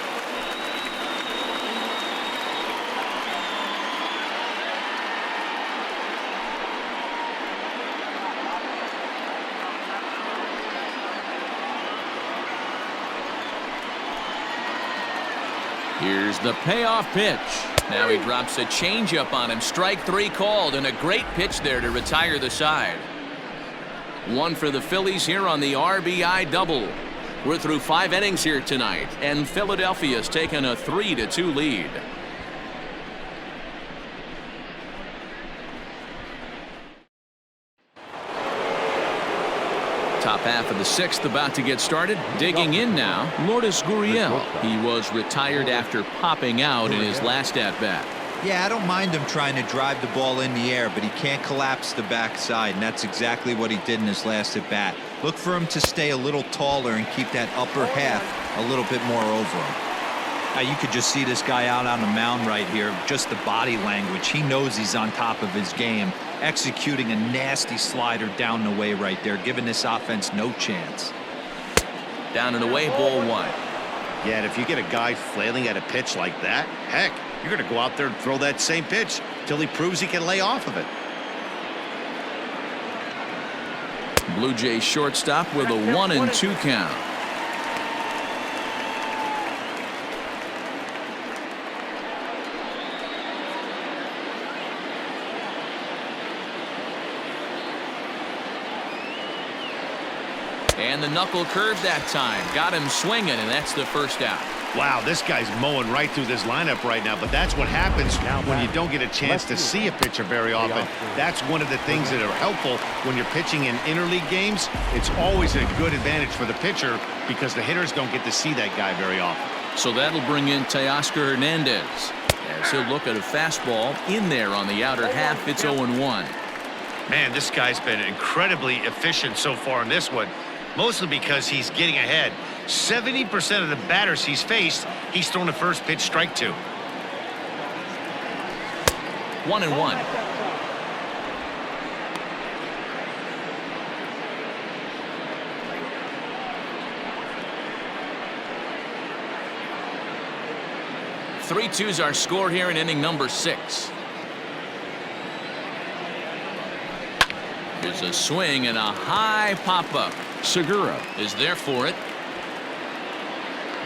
Here's the payoff pitch. Now he drops a changeup on him. Strike 3 called, and a great pitch there to retire the side. One for the Phillies here on the RBI double. We're through 5 innings here tonight, and Philadelphia's taken a 3-2 lead. Top half of the 6th about to get started. Digging in now, Lourdes Gurriel. He was retired after popping out in his last at-bat. Yeah, I don't mind him trying to drive the ball in the air, but he can't collapse the backside, and that's exactly what he did in his last at-bat. Look for him to stay a little taller and keep that upper half a little bit more over him. Now, you could just see this guy out on the mound right here, just the body language. He knows he's on top of his game, executing a nasty slider down the way right there, giving this offense no chance. Down and away, ball 1. Yeah, and if you get a guy flailing at a pitch like that, heck, you're going to go out there and throw that same pitch till he proves he can lay off of it. Blue Jays shortstop with a 1-2 count. And the knuckle curve that time. Got him swinging, and that's the first out. Wow, this guy's mowing right through this lineup right now, but that's what happens when you don't get a chance to see a pitcher very often. That's one of the things that are helpful when you're pitching in interleague games. It's always a good advantage for the pitcher because the hitters don't get to see that guy very often. So that'll bring in Teoscar Hernandez as he'll look at a fastball in there on the outer half. It's 0-1. Man, this guy's been incredibly efficient so far in this one. Mostly because he's getting ahead. 70% of the batters he's faced, he's thrown the first pitch strike to. 1-1. Three twos our score here in inning number 6. There's a swing and a high pop-up. Segura is there for it.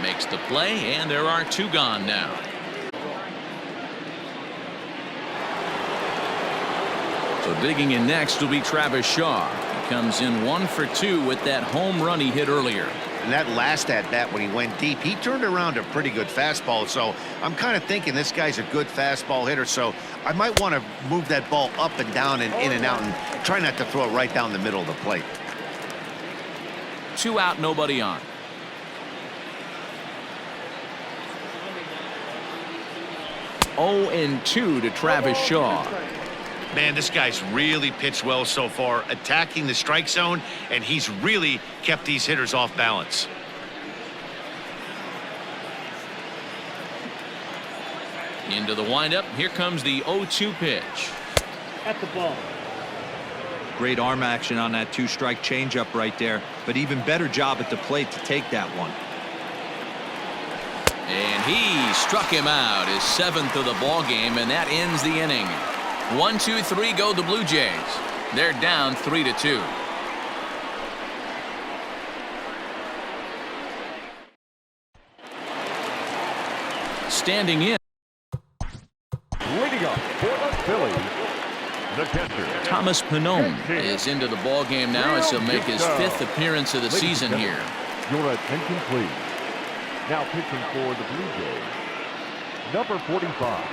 Makes the play, and there are 2 gone now. So digging in next will be Travis Shaw. He comes in 1 for 2 with that home run he hit earlier. And that last at-bat when he went deep, he turned around a pretty good fastball. So I'm kind of thinking this guy's a good fastball hitter. So I might want to move that ball up and down and in and out and try not to throw it right down the middle of the plate. 2 out, nobody on. Oh, and 2 to Travis Shaw. Man, this guy's really pitched well so far, attacking the strike zone, and he's really kept these hitters off balance. Into the windup. Here comes the 0-2 pitch. At the ball. Great arm action on that 2-strike changeup right there, but even better job at the plate to take that one. And he struck him out, his 7th of the ball game, and that ends the inning. 1-2-3 go the Blue Jays. They're down 3-2. Standing in. Leading up for the Phillies, the catcher, Thomas Pannone is into the ball game now as he'll make his 5th appearance of the season here. Your attention, please. Now pitching for the Blue Jays, number 45.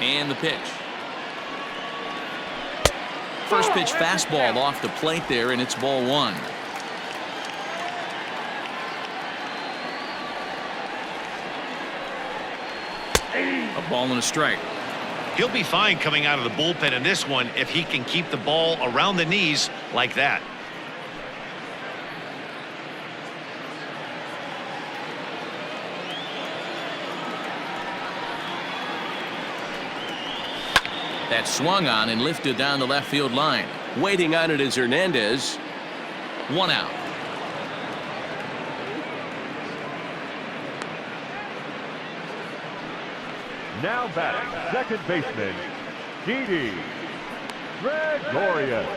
And the pitch. First pitch fastball off the plate there, and it's ball 1. A ball and a strike. He'll be fine coming out of the bullpen in this one if he can keep the ball around the knees like that. That swung on and lifted down the left field line. Waiting on it is Hernandez. 1 out. Now batting, second baseman, Didi Gregorius.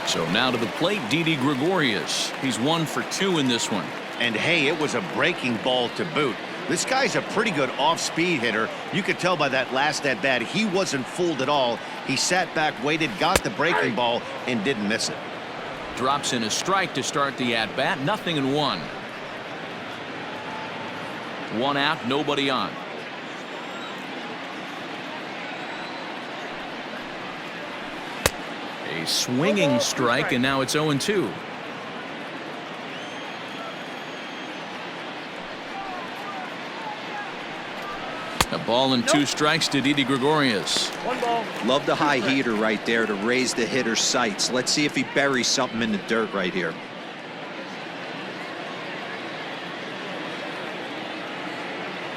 So now to the plate, Didi Gregorius. He's 1 for 2 in this one. And hey, it was a breaking ball to boot. This guy's a pretty good off-speed hitter. You could tell by that last at-bat he wasn't fooled at all. He sat back, waited, got the breaking ball, and didn't miss it. Drops in a strike to start the at-bat. 0-1. 1 out, nobody on. A swinging strike, and now it's 0-2. A ball and 2 strikes to Didi Gregorius. 1 ball. Love the high heater right there to raise the hitter's sights. Let's see if he buries something in the dirt right here.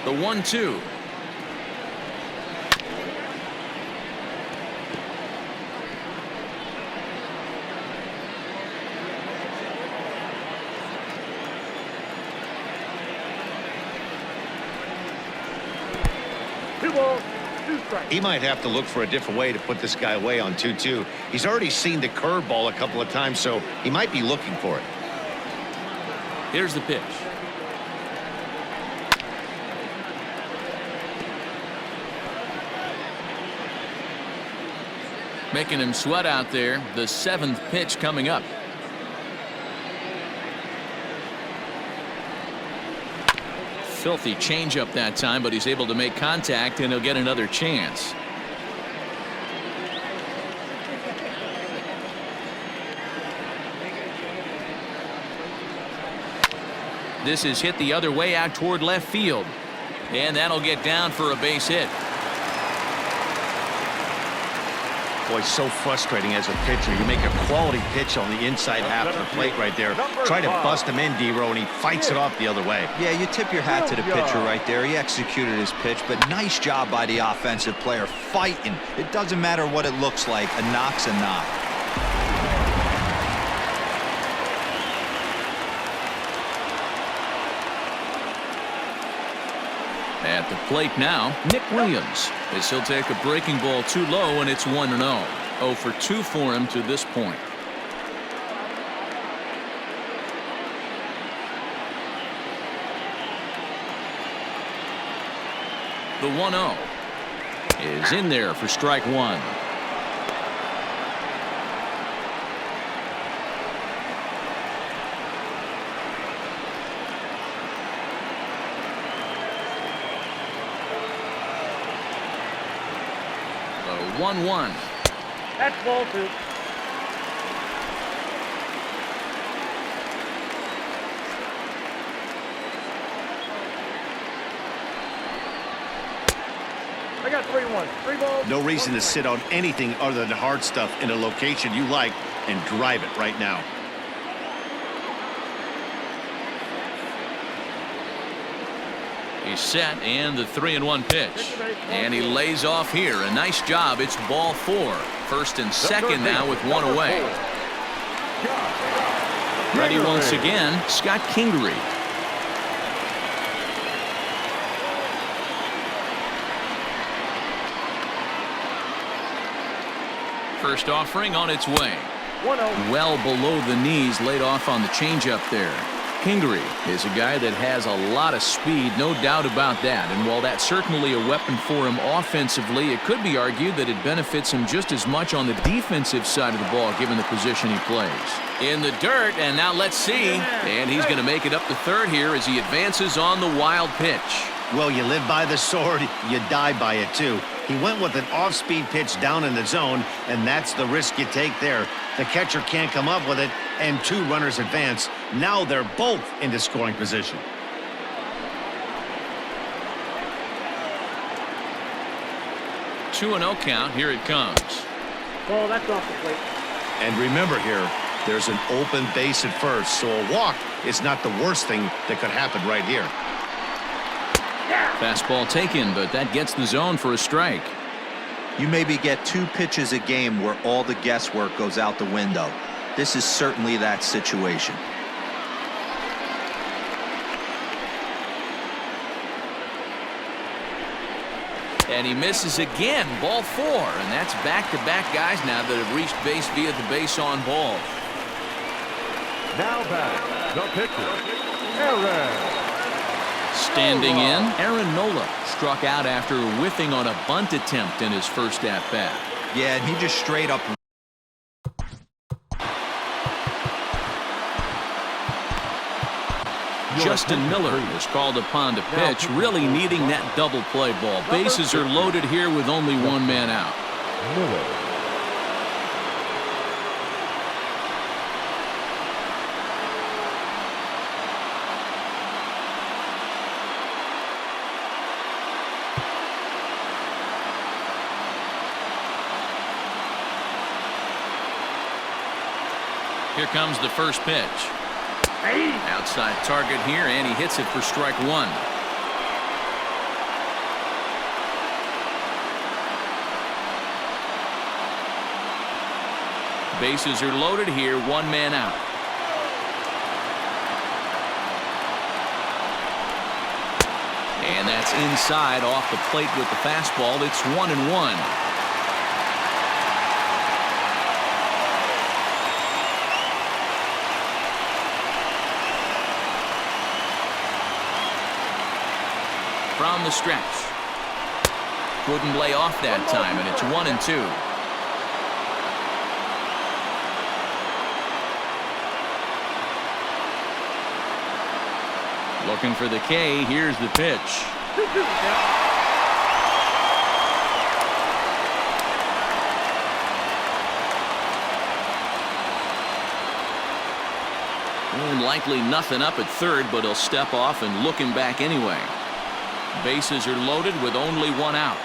The 1-2. He might have to look for a different way to put this guy away on 2-2. He's already seen the curveball a couple of times, so he might be looking for it. Here's the pitch. Making him sweat out there. The 7th pitch coming up. Filthy changeup that time, but he's able to make contact, and he'll get another chance. This is hit the other way out toward left field, and that'll get down for a base hit. Boy, so frustrating as a pitcher. You make a quality pitch on the inside half of the plate right there. Try to bust him in, D-Row, and he fights it off the other way. Yeah, you tip your hat to the pitcher right there. He executed his pitch, but nice job by the offensive player fighting. It doesn't matter what it looks like. A knock's a knock. At the plate now, Nick Williams, as he'll take a breaking ball too low, and it's 1-0. 0 for 2 for him to this point. The 1-0 is in there for strike 1. The 1-1. That's ball 2. I got 3-1. 3 balls. No reason to sit on anything other than hard stuff in a location you like and drive it right now. He's set, and the 3-1 pitch, and he lays off here. A nice job. It's ball 4. First and second now with 1 away. Ready once again, Scott Kingery. First offering on its way. 1-0. Well below the knees, laid off on the changeup there. Kingery is a guy that has a lot of speed, no doubt about that. And while that's certainly a weapon for him offensively, it could be argued that it benefits him just as much on the defensive side of the ball, given the position he plays. In the dirt, and now let's see. And he's going to make it up to third here as he advances on the wild pitch. Well, you live by the sword, you die by it too. He went with an off-speed pitch down in the zone, and that's the risk you take there. The catcher can't come up with it, and 2 runners advance. Now they're both into scoring position. Two and 0 count. Here it comes. Ball, that's off the plate. And remember here, there's an open base at first, so a walk is not the worst thing that could happen right here. Fastball taken, but that gets the zone for a strike. You maybe get 2 pitches a game where all the guesswork goes out the window. This is certainly that situation. And he misses again. Ball 4. And that's back-to-back guys now that have reached base via the base on ball. Now back, the pitcher, Aaron. Standing in, Aaron Nola struck out after whiffing on a bunt attempt in his first at-bat. Yeah, and he just straight up. Justin Miller was called upon to pitch, really needing that double play ball. Bases are loaded here with only 1 man out. Miller. Here comes the first pitch. Outside target here, and he hits it for strike 1. Bases are loaded here, 1 man out. And that's inside off the plate with the fastball. It's 1-1. From the stretch. Wouldn't lay off that time, and it's 1-2. Looking for the K. Here's the pitch. And likely nothing up at third, but he'll step off and look him back anyway. Bases are loaded with only 1 out.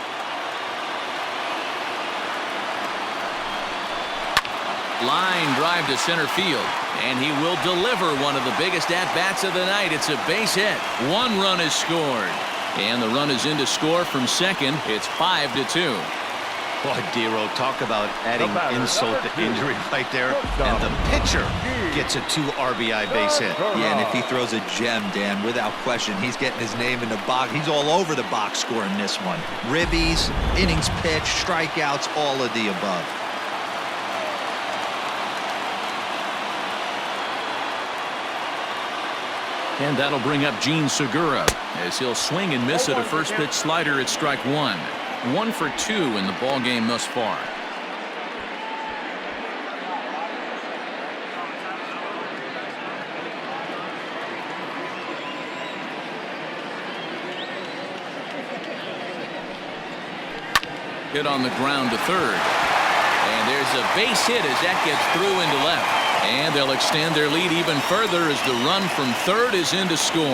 Line drive to center field, and he will deliver one of the biggest at-bats of the night. It's a base hit. 1 run is scored, and the run is in to score from second. It's 5-2. Boy, Dero, talk about adding insult to injury right there. And the pitcher gets a 2 RBI base hit. Yeah, and if he throws a gem, Dan, without question, he's getting his name in the box. He's all over the box scoring this one. Ribbies, innings pitched, strikeouts, all of the above. And that'll bring up Gene Segura as he'll swing and miss at a first pitch slider at strike 1. 1 for 2 in the ball game thus far. Hit on the ground to third. And there's a base hit as that gets through into left. And they'll extend their lead even further as the run from third is in to score.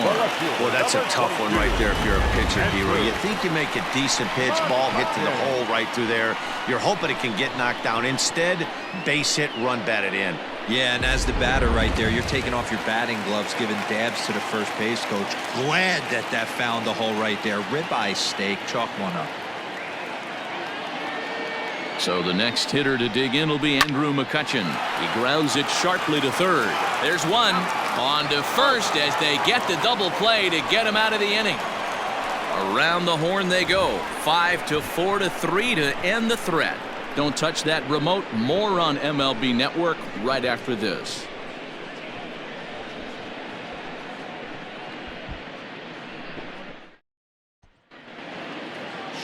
Well, that's a tough one right there if you're a pitcher, Dero. You think you make a decent pitch, ball hit to the hole right through there. You're hoping it can get knocked down. Instead, base hit, run batted in. Yeah, and as the batter right there, you're taking off your batting gloves, giving dabs to the first base coach. Glad that found the hole right there. Ribeye steak, chalk one up. So the next hitter to dig in will be Andrew McCutchen. He grounds it sharply to third. There's one. On to first as they get the double play to get him out of the inning. Around the horn they go. 5-4-3 to end the threat. Don't touch that remote. More on MLB Network right after this.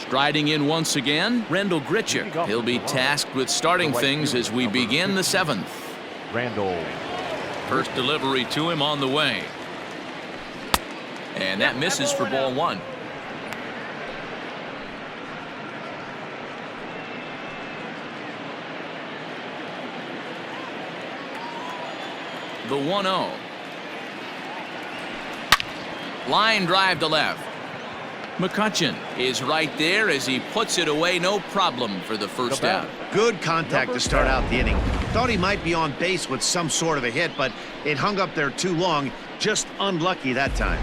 Striding in once again, Randall Grichuk. He'll be tasked with starting things as we begin the 7th. Randall. First delivery to him on the way. And that misses for ball 1. The 1-0. Line drive to left. McCutchen is right there as he puts it away, no problem for the first out. Good contact to start out the inning. Thought he might be on base with some sort of a hit, but it hung up there too long. Just unlucky that time.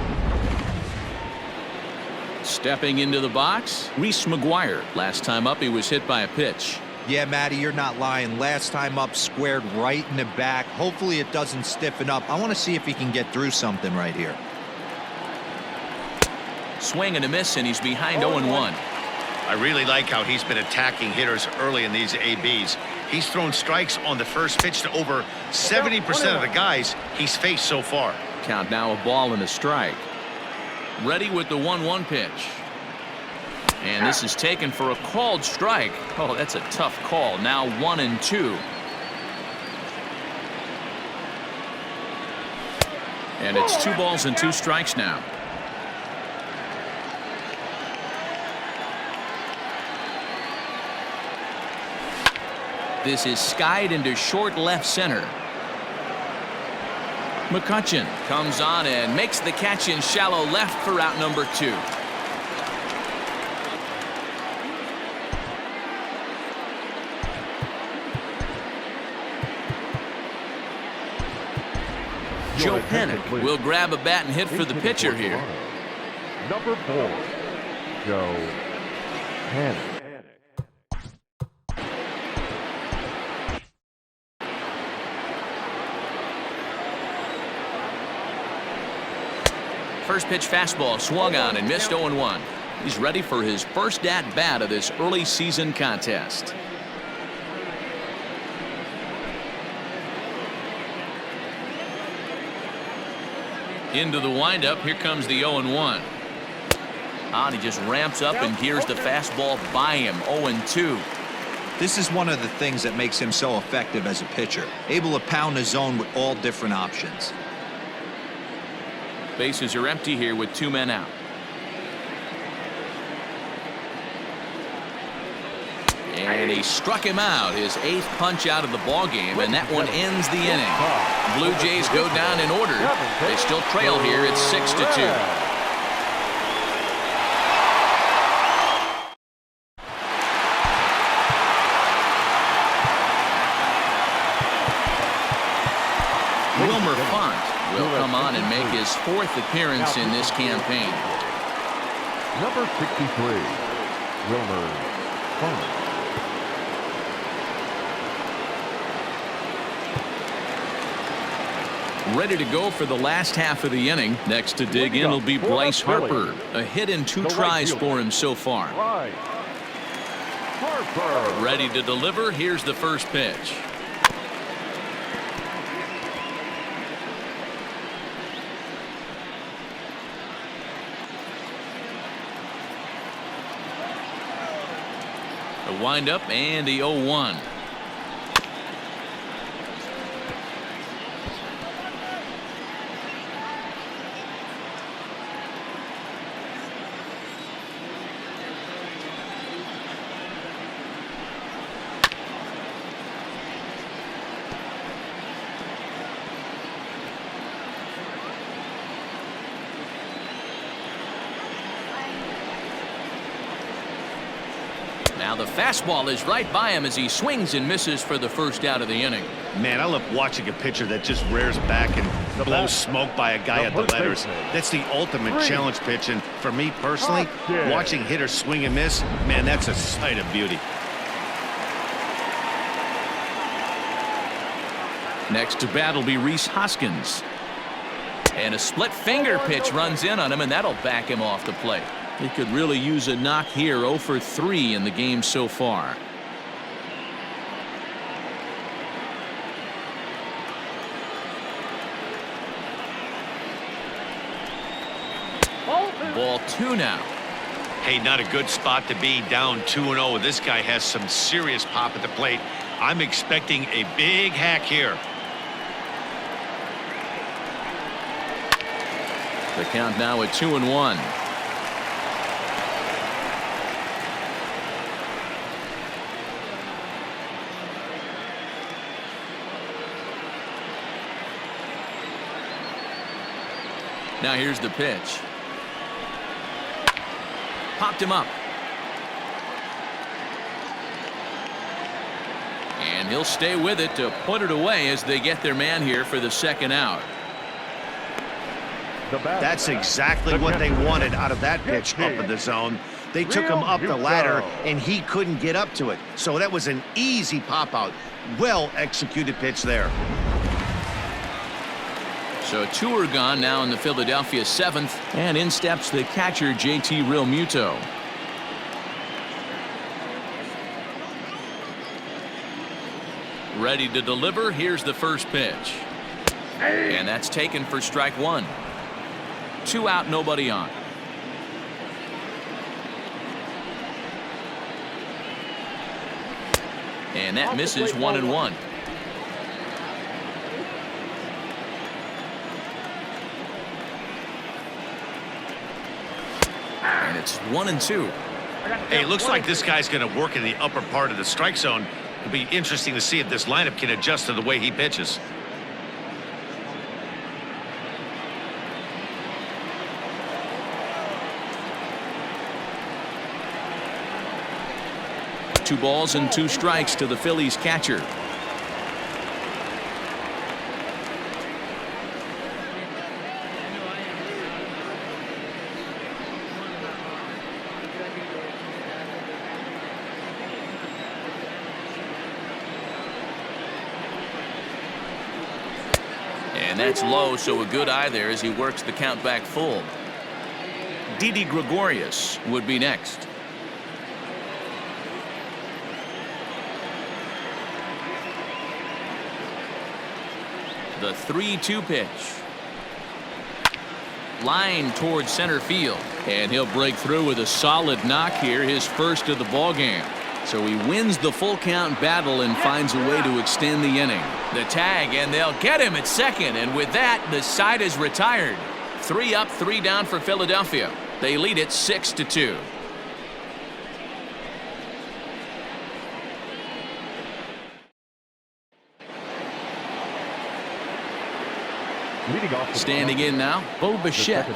Stepping into the box, Reese McGuire. Last time up, he was hit by a pitch. Yeah, Matty, you're not lying. Last time up, squared right in the back. Hopefully it doesn't stiffen up. I want to see if he can get through something right here. Swing and a miss, and he's behind 0-1. I really like how he's been attacking hitters early in these ABs. He's thrown strikes on the first pitch to over 70% of the guys he's faced so far. Count now, a ball and a strike. Ready with the 1-1 pitch. And this is taken for a called strike. Oh, that's a tough call. Now 1-2. And it's 2 balls and 2 strikes now. This is skied into short left center. McCutcheon comes on and makes the catch in shallow left for out number 2. Joe Pannone will grab a bat and hit for the pitcher here. Number 4, Joe Pannone. First pitch fastball swung on and missed 0-1. He's ready for his first at bat of this early season contest. Into the windup. Here comes the 0-1. And he just ramps up and gears the fastball by him. 0-2. This is one of the things that makes him so effective as a pitcher. Able to pound the zone with all different options. Bases are empty here with 2 men out. And he struck him out, his 8th punch out of the ball game, and that one ends the inning. Blue Jays go down in order. They still trail here. It's 6-2. Wilmer will come on and make his 4th appearance in this campaign. Number 63, Wilmer. Ready to go for the last half of the inning. Next to dig in will be Bryce Harper. A hit in 2 tries for him so far. Ready to deliver. Here's the first pitch. The windup and the 0-1. Now the fastball is right by him as he swings and misses for the first out of the inning. Man, I love watching a pitcher that just rears back and blows smoke by a guy at the letters. That's the ultimate challenge pitch, and for me personally, watching hitters swing and miss, man, that's a sight of beauty. Next to bat will be Rhys Hoskins. And a split finger pitch runs in on him, and that'll back him off the plate. He could really use a knock here. 0 for 3 in the game so far. Ball 2 now. Hey, not a good spot to be, down 2-0. This guy has some serious pop at the plate. I'm expecting a big hack here. The count now at 2-1. Now here's the pitch. Popped him up. And he'll stay with it to put it away as they get their man here for the second out. That's exactly what they wanted out of that pitch up in the zone. They took him up the ladder, and he couldn't get up to it. So that was an easy pop-out. Well-executed pitch there. So 2 are gone now in the Philadelphia 7th, and in steps the catcher JT Realmuto. Ready to deliver. Here's the first pitch. And that's taken for strike 1. 2 out, nobody on. And that misses 1-1. And it's 1-2. Hey, it looks like this guy's going to work in the upper part of the strike zone. It'll be interesting to see if this lineup can adjust to the way he pitches. Two balls and 2 strikes to the Phillies catcher. And that's low, so a good eye there as he works the count back full. Didi Gregorius would be next. The 3-2 pitch. Line towards center field, and he'll break through with a solid knock here, his first of the ball game. So he wins the full count battle and finds a way to extend the inning. The tag, and they'll get him at second, and with that the side is retired. 3 up, 3 down for Philadelphia. They lead it 6-2. Standing in now, Bo Bichette.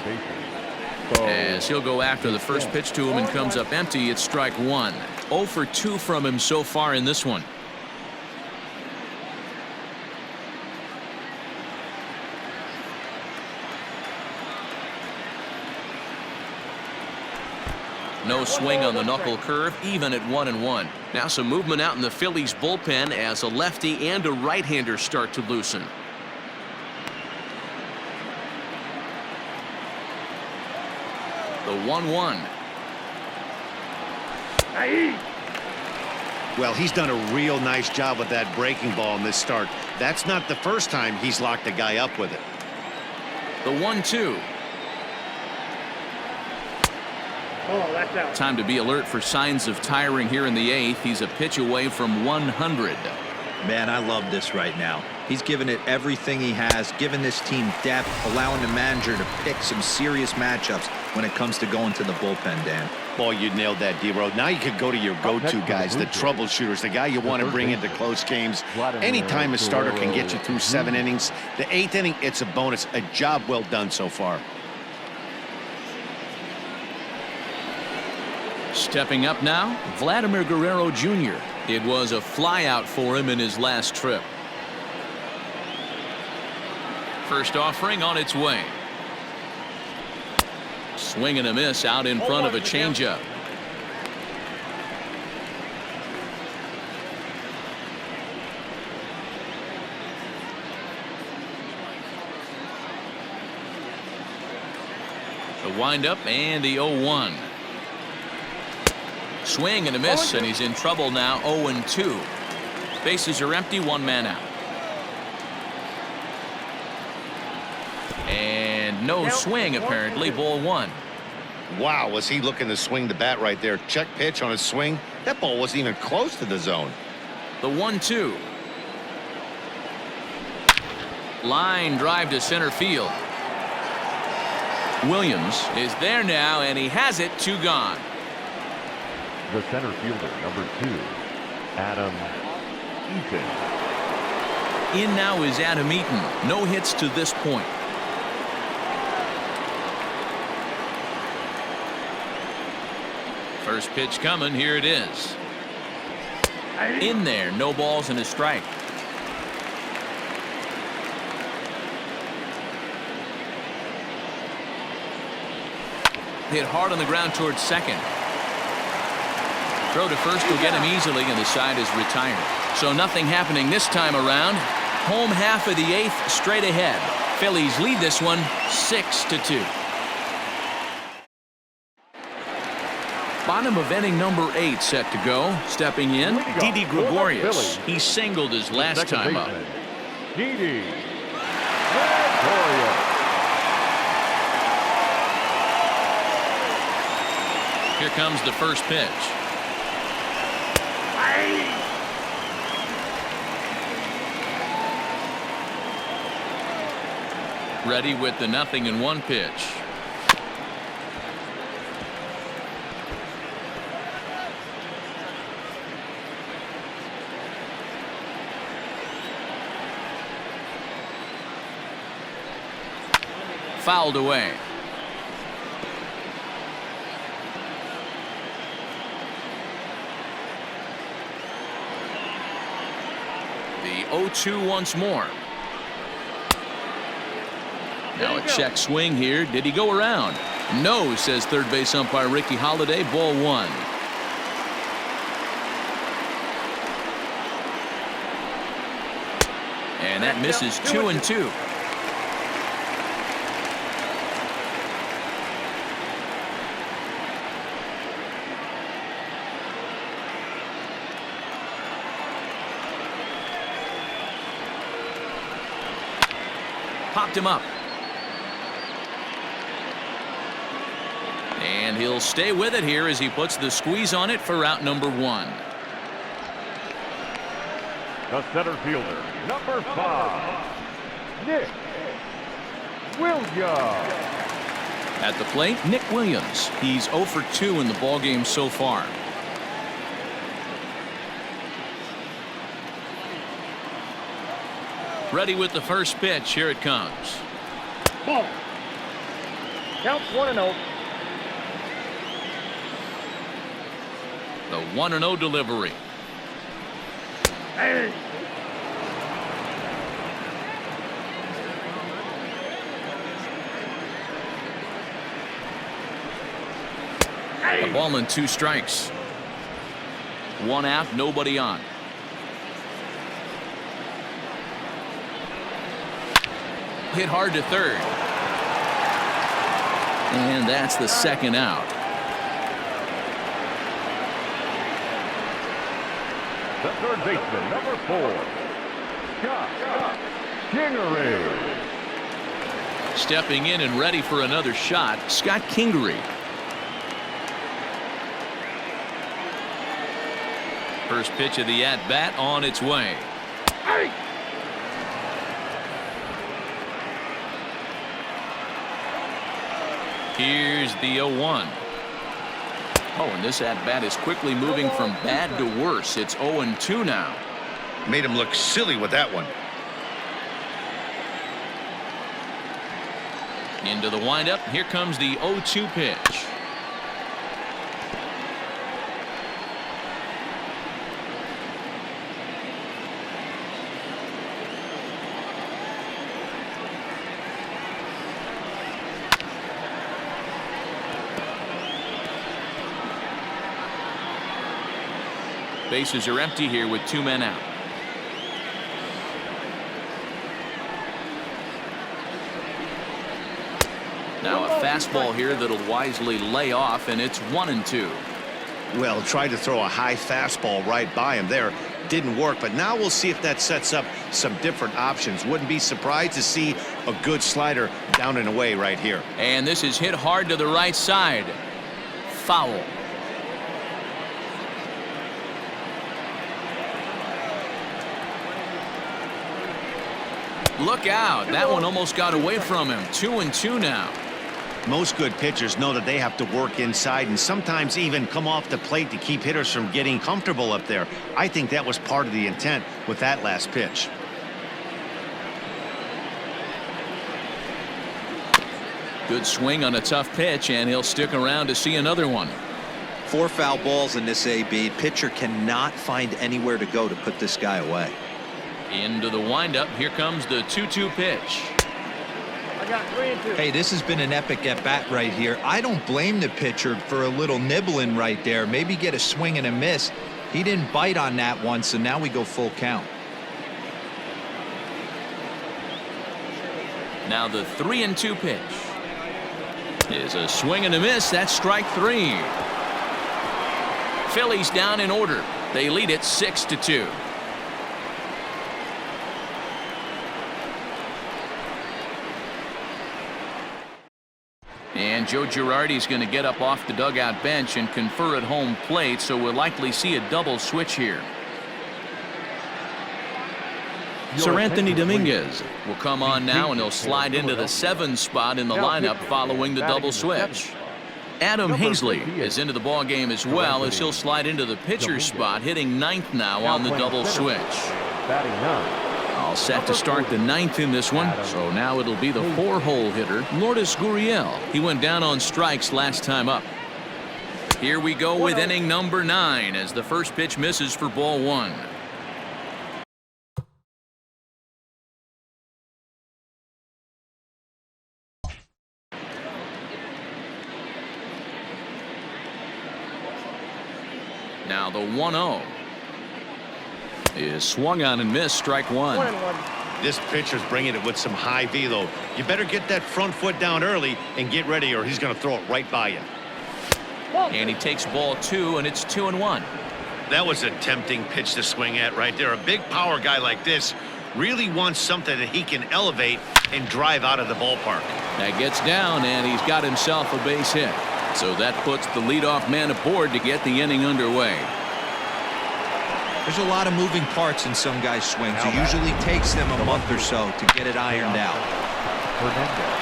As he'll go after the first pitch to him and comes up empty, it's strike 1. 0 for 2 from him so far in this one. No swing on the knuckle curve, even at 1-1. Now some movement out in the Phillies bullpen as a lefty and a right-hander start to loosen. The 1-1. Well, he's done a real nice job with that breaking ball in this start. That's not the first time he's locked a guy up with it. The 1-2. Oh, that's out. Time to be alert for signs of tiring here in the 8th. He's a pitch away from 100. Man, I love this right now. He's given it everything he has, given this team depth, allowing the manager to pick some serious matchups when it comes to going to the bullpen, Dan. Boy, you nailed that, D-Row. Now you could go to your go-to guys, the troubleshooters, the guy you want to bring into close games. Anytime a starter can get you through 7 innings, the 8th inning, it's a bonus. A job well done so far. Stepping up now, Vladimir Guerrero Jr. It was a flyout for him in his last trip. First offering on its way. Swing and a miss out in front of a changeup. The windup and the 0-1. Swing and a miss, and he's in trouble now. 0-2. Bases are empty, 1 man out. And no swing apparently. Ball 1. Wow, was he looking to swing the bat right there. Check pitch on his swing. That ball wasn't even close to the zone. The 1-2. Line drive to center field. Williams is there now, and he has it. 2 gone. The center fielder, number 2, Adam Eaton. In now is Adam Eaton. No hits to this point. First pitch coming. Here it is. In there. No balls and a strike. Hit hard on the ground towards second. Throw to first will get him easily, and the side is retired. So nothing happening this time around. Home half of the 8th straight ahead. Phillies lead this one 6-2. Bottom of inning number 8 set to go. Stepping in, Didi Gregorius. He singled his last time up. Didi Gregorius. Here comes the first pitch. Ready with the 0-1 pitch. Fouled away. The 0-2 once more. Now a check swing here. Did he go around? No, says third base umpire Ricky Holiday. Ball 1. And that misses 2-2. Popped him up. And he'll stay with it here as he puts the squeeze on it for out number 1. The center fielder, number 5, Nick Williams. At the plate, Nick Williams. He's 0 for 2 in the ballgame so far. Ready with the first pitch. Here it comes. Ball. Counts 1-0. The 1-0 delivery. Hey. A ball and 2 strikes. 1 out, nobody on. Hit hard to third. And that's the 2nd out. The third baseman, number 4, Scott Kingery. Stepping in and ready for another shot, Scott Kingery. First pitch of the at-bat on its way. Hey. Here's the 0-1. Oh, and this at-bat is quickly moving from bad to worse. It's 0-2 now. Made him look silly with that one. Into the windup. Here comes the 0-2 pitch. Bases are empty here with 2 men out. Now a fastball here that'll wisely lay off, and it's 1-2. Well, tried to throw a high fastball right by him there. Didn't work, but now we'll see if that sets up some different options. Wouldn't be surprised to see a good slider down and away right here. And this is hit hard to the right side. Foul. Look out. That one almost got away from him. 2-2 now. Most good pitchers know that they have to work inside and sometimes even come off the plate to keep hitters from getting comfortable up there. I think that was part of the intent with that last pitch. Good swing on a tough pitch, and he'll stick around to see another one. 4 foul balls in this AB. Pitcher cannot find anywhere to go to put this guy away. Into the windup. Here comes the 2-2 pitch. I got 3 and 2. Hey, this has been an epic at-bat right here. I don't blame the pitcher for a little nibbling right there. Maybe get a swing and a miss. He didn't bite on that one, so now we go full count. Now the 3-2 pitch is a swing and a miss. That's strike 3. Phillies down in order. They lead it 6-2. And Joe Girardi's going to get up off the dugout bench and confer at home plate, so we'll likely see a double switch here. Seranthony Dominguez will come on now, and he'll slide into the 7 spot in the lineup following the double switch. Adam Hazley is into the ball game as well, as he'll slide into the pitcher's spot, hitting 9th now on the double switch. Batting 9. All set to start the 9th in this one, so now it'll be the 4-hole hitter, Lourdes Gurriel. He went down on strikes last time up. Here we go with inning number 9 as the first pitch misses for ball 1. Now the 1-0 is swung on and missed, strike 1. 1 and 1. This pitcher's bringing it with some high velo. You better get that front foot down early and get ready, or he's going to throw it right by you. And he takes ball 2, and it's 2-1. That was a tempting pitch to swing at right there. A big power guy like this really wants something that he can elevate and drive out of the ballpark. That gets down, and he's got himself a base hit. So that puts the leadoff man aboard to get the inning underway. There's a lot of moving parts in some guys' swings. It usually takes them a month or so to get it ironed out. Hernandez.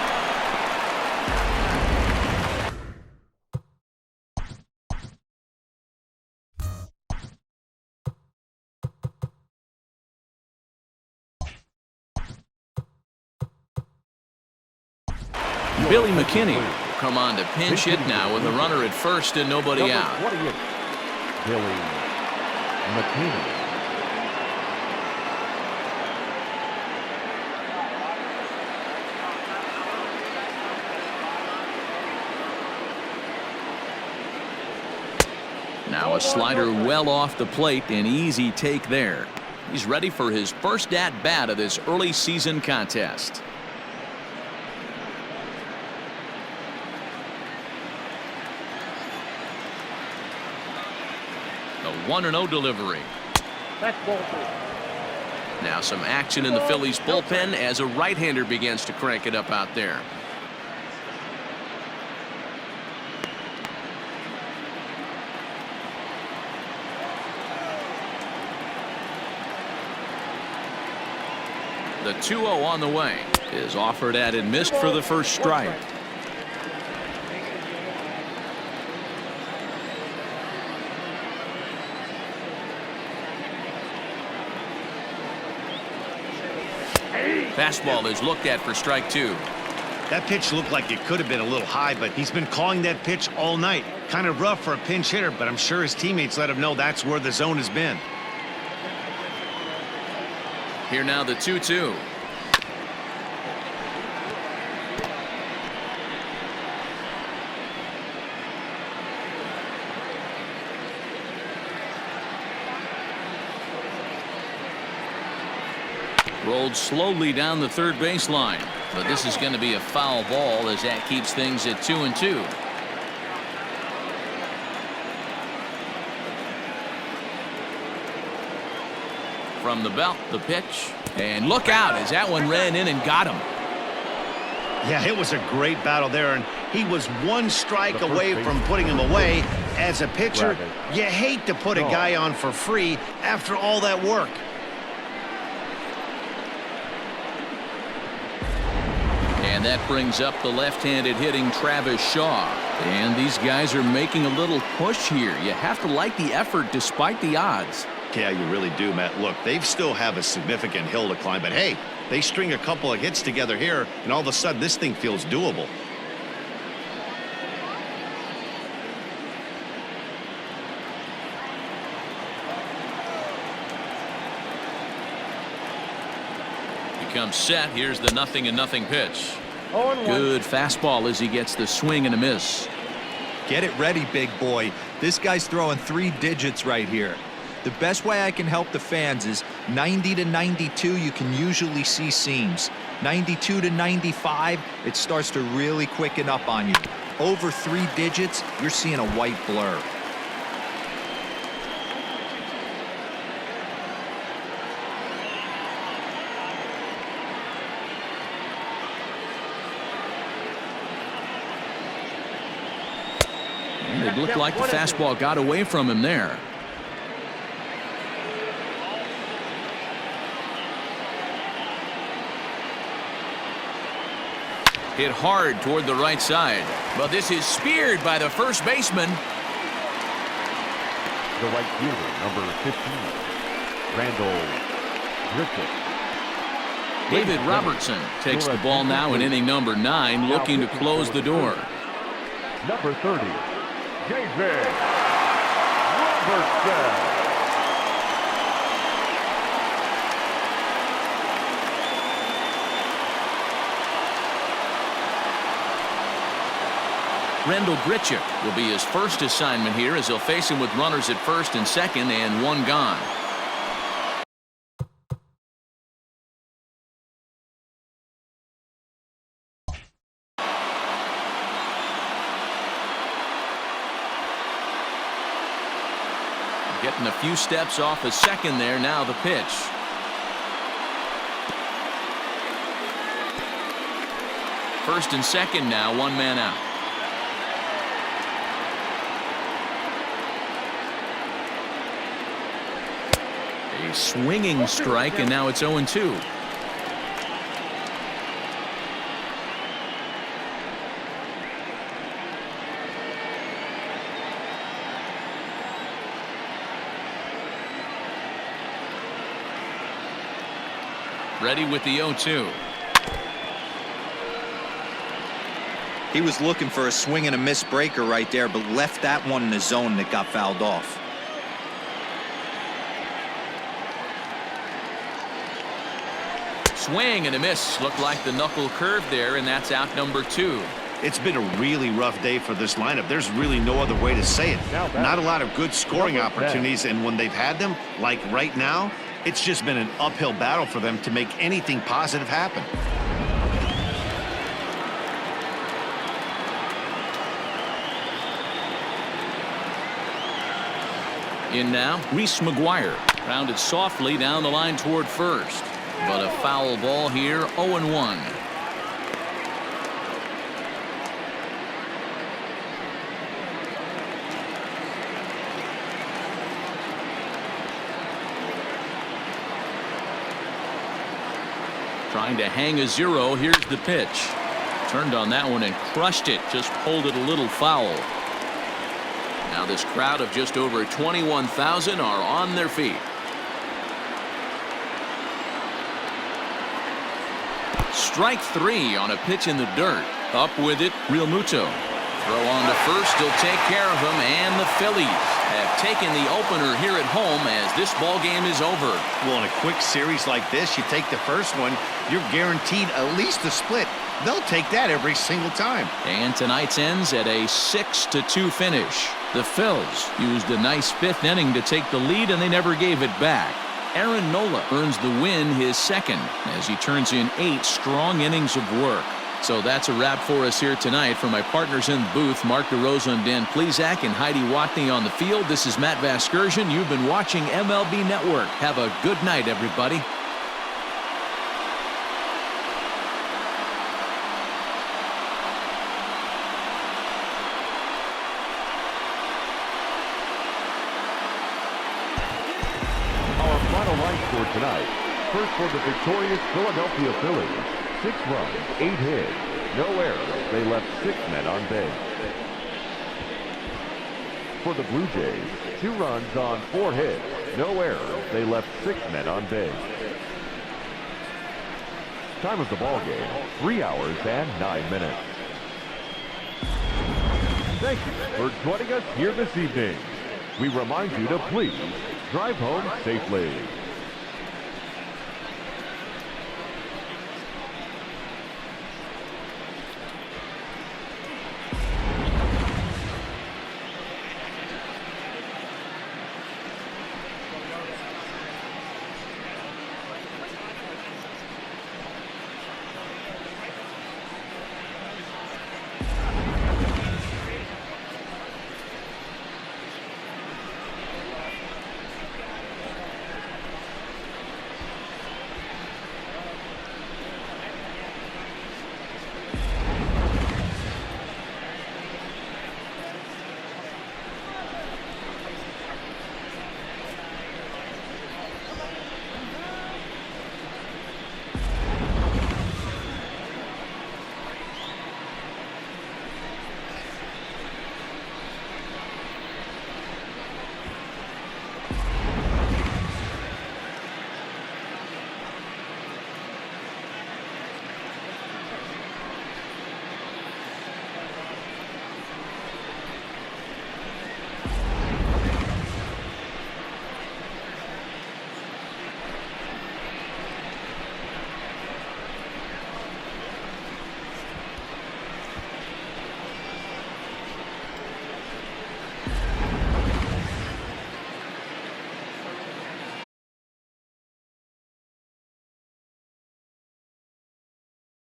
Billy McKinney will come on to pinch hit now with a runner at first and nobody out. Billy McKinney. Now a slider well off the plate, an easy take there. He's ready for his first at-bat of this early season contest. The 1-0 delivery. That's ball 2. Now some action in the Phillies bullpen as a right-hander begins to crank it up out there. The 2-0 on the way is offered at and missed for the first strike. Fastball is looked at for strike 2. That pitch looked like it could have been a little high, but he's been calling that pitch all night. Kind of rough for a pinch hitter, but I'm sure his teammates let him know that's where the zone has been. Here now the 2-2. Rolled slowly down the third baseline, but this is going to be a foul ball as that keeps things at 2-2. From the belt, the pitch, and look out as that one ran in and got him. Yeah, it was a great battle there, and he was one strike away from putting him away. As a pitcher, you hate to put a guy on for free after all that work. And that brings up the left-handed hitting Travis Shaw. And these guys are making a little push here. You have to like the effort despite the odds. Yeah, you really do, Matt. Look, they still have a significant hill to climb, but hey, they string a couple of hits together here, and all of a sudden this thing feels doable. He comes set. Here's the 0-0 pitch. 0-1. Good fastball as he gets the swing and a miss. Get it ready, big boy. This guy's throwing 3 digits right here. The best way I can help the fans is 90 to 92, you can usually see seams. 92 to 95, it starts to really quicken up on you. Over 3 digits, you're seeing a white blur. And it looked like the fastball got away from him there. Hit hard toward the right side, but this is speared by the first baseman. The right fielder, number 15, Randall Griffith. David Robertson takes the ball now in inning number 9, looking to close the door. Number 30, David Robertson. Randall Grichuk will be his first assignment here as he'll face him with runners at first and second and 1 gone. Getting a few steps off a second there. Now the pitch. First and second now, 1 man out. A swinging strike, and now it's 0-2. Ready with the 0-2. He was looking for a swing and a miss breaker right there, but left that one in the zone that got fouled off. Swing and a miss. Looked like the knuckle curve there, and that's out number 2. It's been a really rough day for this lineup. There's really no other way to say it. Not a lot of good scoring opportunities, and when they've had them, like right now, it's just been an uphill battle for them to make anything positive happen. In now, Reese McGuire. Rounded softly down the line toward first. But a foul ball here, 0-1. Trying to hang a 0. Here's the pitch. Turned on that one and crushed it. Just pulled it a little foul. Now this crowd of just over 21,000 are on their feet. Strike 3 on a pitch in the dirt. Up with it, Real Muto. Throw on to first. He'll take care of him, and the Phillies have taken the opener here at home as this ball game is over. Well, in a quick series like this, you take the first one, you're guaranteed at least a split. They'll take that every single time. And tonight's ends at a 6-2 finish. The Phils used a nice 5th inning to take the lead, and they never gave it back. Aaron Nola earns the win, his second, as he turns in 8 strong innings of work. So that's a wrap for us here tonight. For my partners in the booth, Mark DeRosa and Dan Plesac and Heidi Watney on the field, this is Matt Vasgersian. You've been watching MLB Network. Have a good night, everybody. Tonight, first for the victorious Philadelphia Phillies, 6 runs, 8 hits, no errors. They left 6 men on base. For the Blue Jays, 2 runs on 4 hits, no errors. They left 6 men on base. Time of the ball game, 3 hours and 9 minutes. Thank you for joining us here this evening. We remind you to please drive home safely.